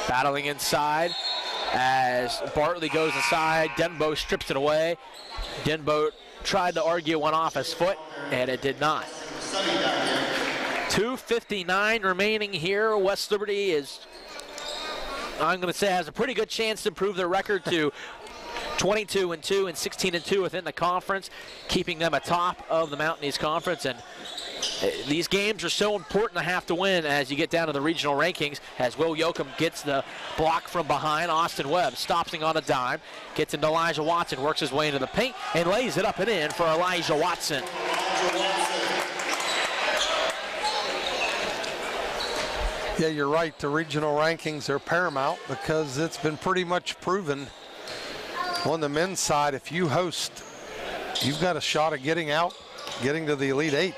[SPEAKER 13] Battling inside as Bartley goes inside. Denbo strips it away. Denbo tried to argue one off his foot, and it did not. 2:59 remaining here. West Liberty is, I'm going to say, has a pretty good chance to improve their record to 22-2 and 16-2 within the conference, keeping them atop of the Mountain East Conference. And these games are so important to have to win as you get down to the regional rankings, as Will Yoakum gets the block from behind. Austin Webb stopping on a dime, gets into Elijah Watson, works his way into the paint, and lays it up and in for Elijah Watson.
[SPEAKER 4] Yeah, you're right. The regional rankings are paramount because it's been pretty much proven on the men's side, if you host, you've got a shot at getting out, getting to the Elite Eight.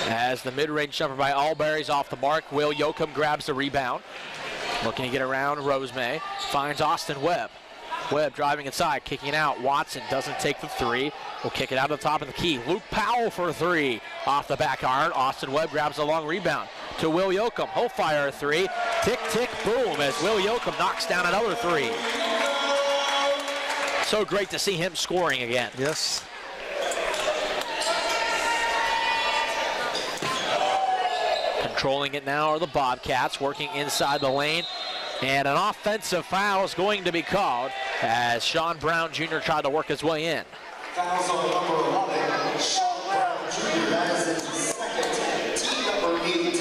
[SPEAKER 13] As the mid-range jumper by Alberry's off the mark, Will Yoakum grabs the rebound. Looking to get around Rosemay, finds Austin Webb. Webb driving inside, kicking it out. Watson doesn't take the three. Will kick it out to the top of the key. Luke Powell for a three. Off the back iron, Austin Webb grabs a long rebound to Will Yoakum. He'll fire a three. Tick, tick, boom, as Will Yoakum knocks down another three. So great to see him scoring again.
[SPEAKER 4] Yes.
[SPEAKER 13] Controlling it now are the Bobcats, working inside the lane. And an offensive foul is going to be called as Sean Brown Jr. tried to work his way in.
[SPEAKER 9] Fouls on number 11, Sean Brown Jr. That is his second, team number 8.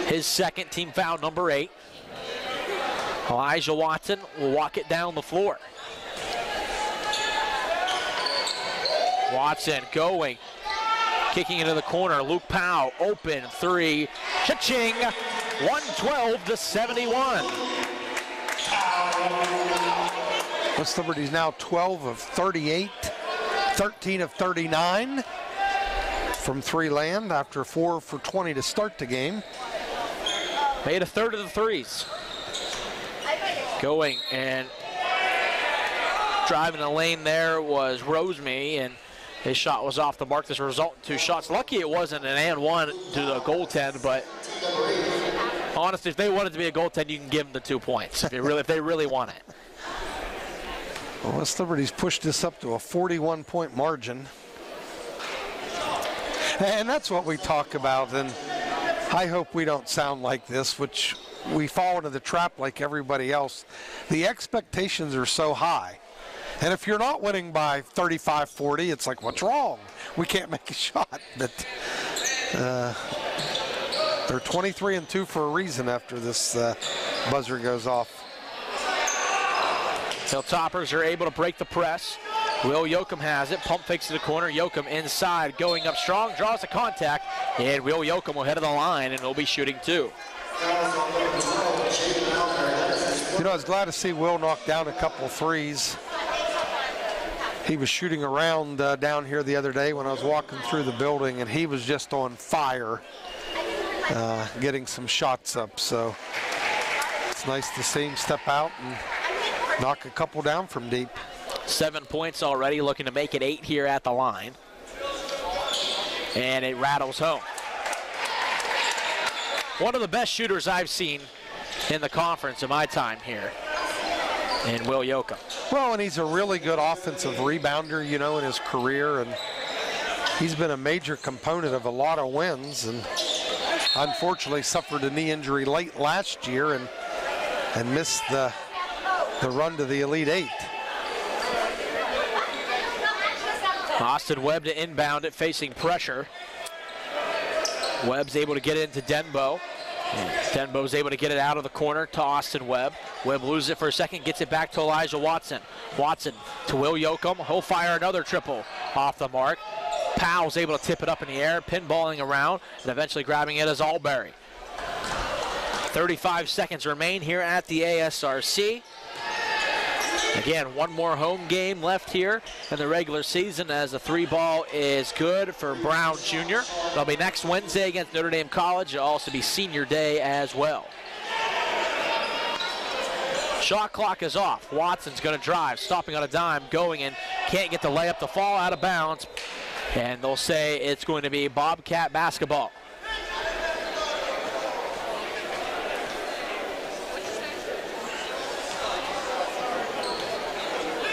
[SPEAKER 13] His second, team foul number 8. Elijah Watson will walk it down the floor. Watson going, kicking into the corner. Luke Powell, open three. Cha-ching! 112-71.
[SPEAKER 4] West Liberty's now 12 of 38, 13 of 39 from three land after 4 for 20 to start the game.
[SPEAKER 13] Made a third of the threes. Going and driving the lane there was Rosemay, and his shot was off the mark. This result in 2 shots. Lucky it wasn't an and one to the goaltend, but honestly, if they wanted to be a goaltend, you can give them the 2 points if they really want it.
[SPEAKER 4] Well, West Liberty's pushed this up to a 41-point margin. And that's what we talk about, and I hope we don't sound like this, which we fall into the trap like everybody else. The expectations are so high. And if you're not winning by 35-40, it's like, what's wrong? We can't make a shot. But they're 23-2 for a reason after this buzzer goes off.
[SPEAKER 13] Hilltoppers are able to break the press. Will Yoakum has it. Pump fakes to the corner. Yoakum inside, going up strong, draws the contact, and Will Yoakum will head to the line, and he'll be shooting 2.
[SPEAKER 4] You know, I was glad to see Will knock down a couple of threes. He was shooting around down here the other day when I was walking through the building, and he was just on fire getting some shots up. So it's nice to see him step out and knock a couple down from deep.
[SPEAKER 13] 7 points already, looking to make it 8 here at the line. And it rattles home. one of the best shooters I've seen in the conference in my time here, in Will Yoakum.
[SPEAKER 4] Well, and he's a really good offensive rebounder, you know, in his career, and he's been a major component of a lot of wins, and unfortunately suffered a knee injury late last year and missed the run to the Elite Eight.
[SPEAKER 13] Austin Webb to inbound it, facing pressure. Webb's able to get it into Denbo. Denbo's able to get it out of the corner to Austin Webb. Webb loses it for a second, gets it back to Elijah Watson. Watson to Will Yoakum. He'll fire another triple off the mark. Powell's able to tip it up in the air, pinballing around, and eventually grabbing it as Albury. 35 seconds remain here at the ASRC. Again, one more home game left here in the regular season as the 3-ball is good for Brown Jr. It'll be next Wednesday against Notre Dame College. It'll also be senior day as well. Shot clock is off. Watson's going to drive, stopping on a dime, going and can't get the layup to fall out of bounds. And they'll say it's going to be Bobcat basketball.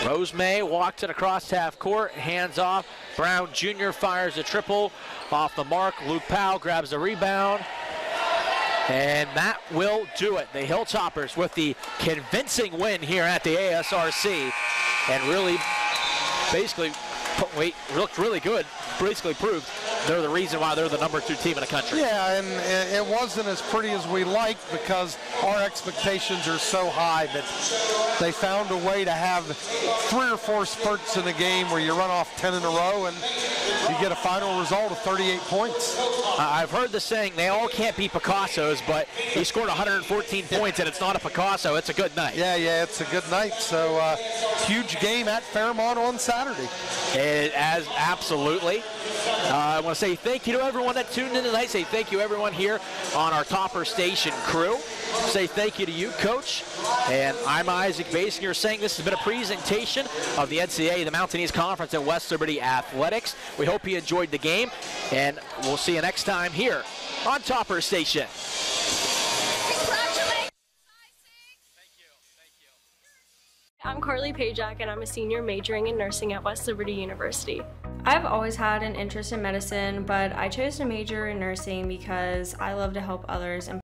[SPEAKER 13] Rosemay walks it across half court, hands off. Brown Jr. fires a triple off the mark. Luke Powell grabs the rebound. And that will do it. The Hilltoppers with the convincing win here at the ASRC. And really, basically, looked really good. Basically proved they're the reason why they're the #2 team in the country.
[SPEAKER 4] Yeah, and it wasn't as pretty as we liked because our expectations are so high, but they found a way to have 3 or 4 spurts in a game where you run off 10 in a row and you get a final result of 38 points.
[SPEAKER 13] I've heard the saying, they all can't be Picassos, but he scored 114 points and it's not a Picasso, it's a good night.
[SPEAKER 4] Yeah, it's a good night. So huge game at Fairmont on Saturday.
[SPEAKER 13] Absolutely. I want to say thank you to everyone that tuned in tonight. Say thank you everyone here on our Topper Station crew. Say thank you to you, Coach. And I'm Isaac Basinger saying this has been a presentation of the NCAA, the Mountain East Conference and West Liberty Athletics. We hope you enjoyed the game, and we'll see you next time here on Topper Station.
[SPEAKER 1] I'm Carly Pajak, and I'm a senior majoring in nursing at West Liberty University.
[SPEAKER 11] I've always had an interest in medicine, but I chose to major in nursing because I love to help others and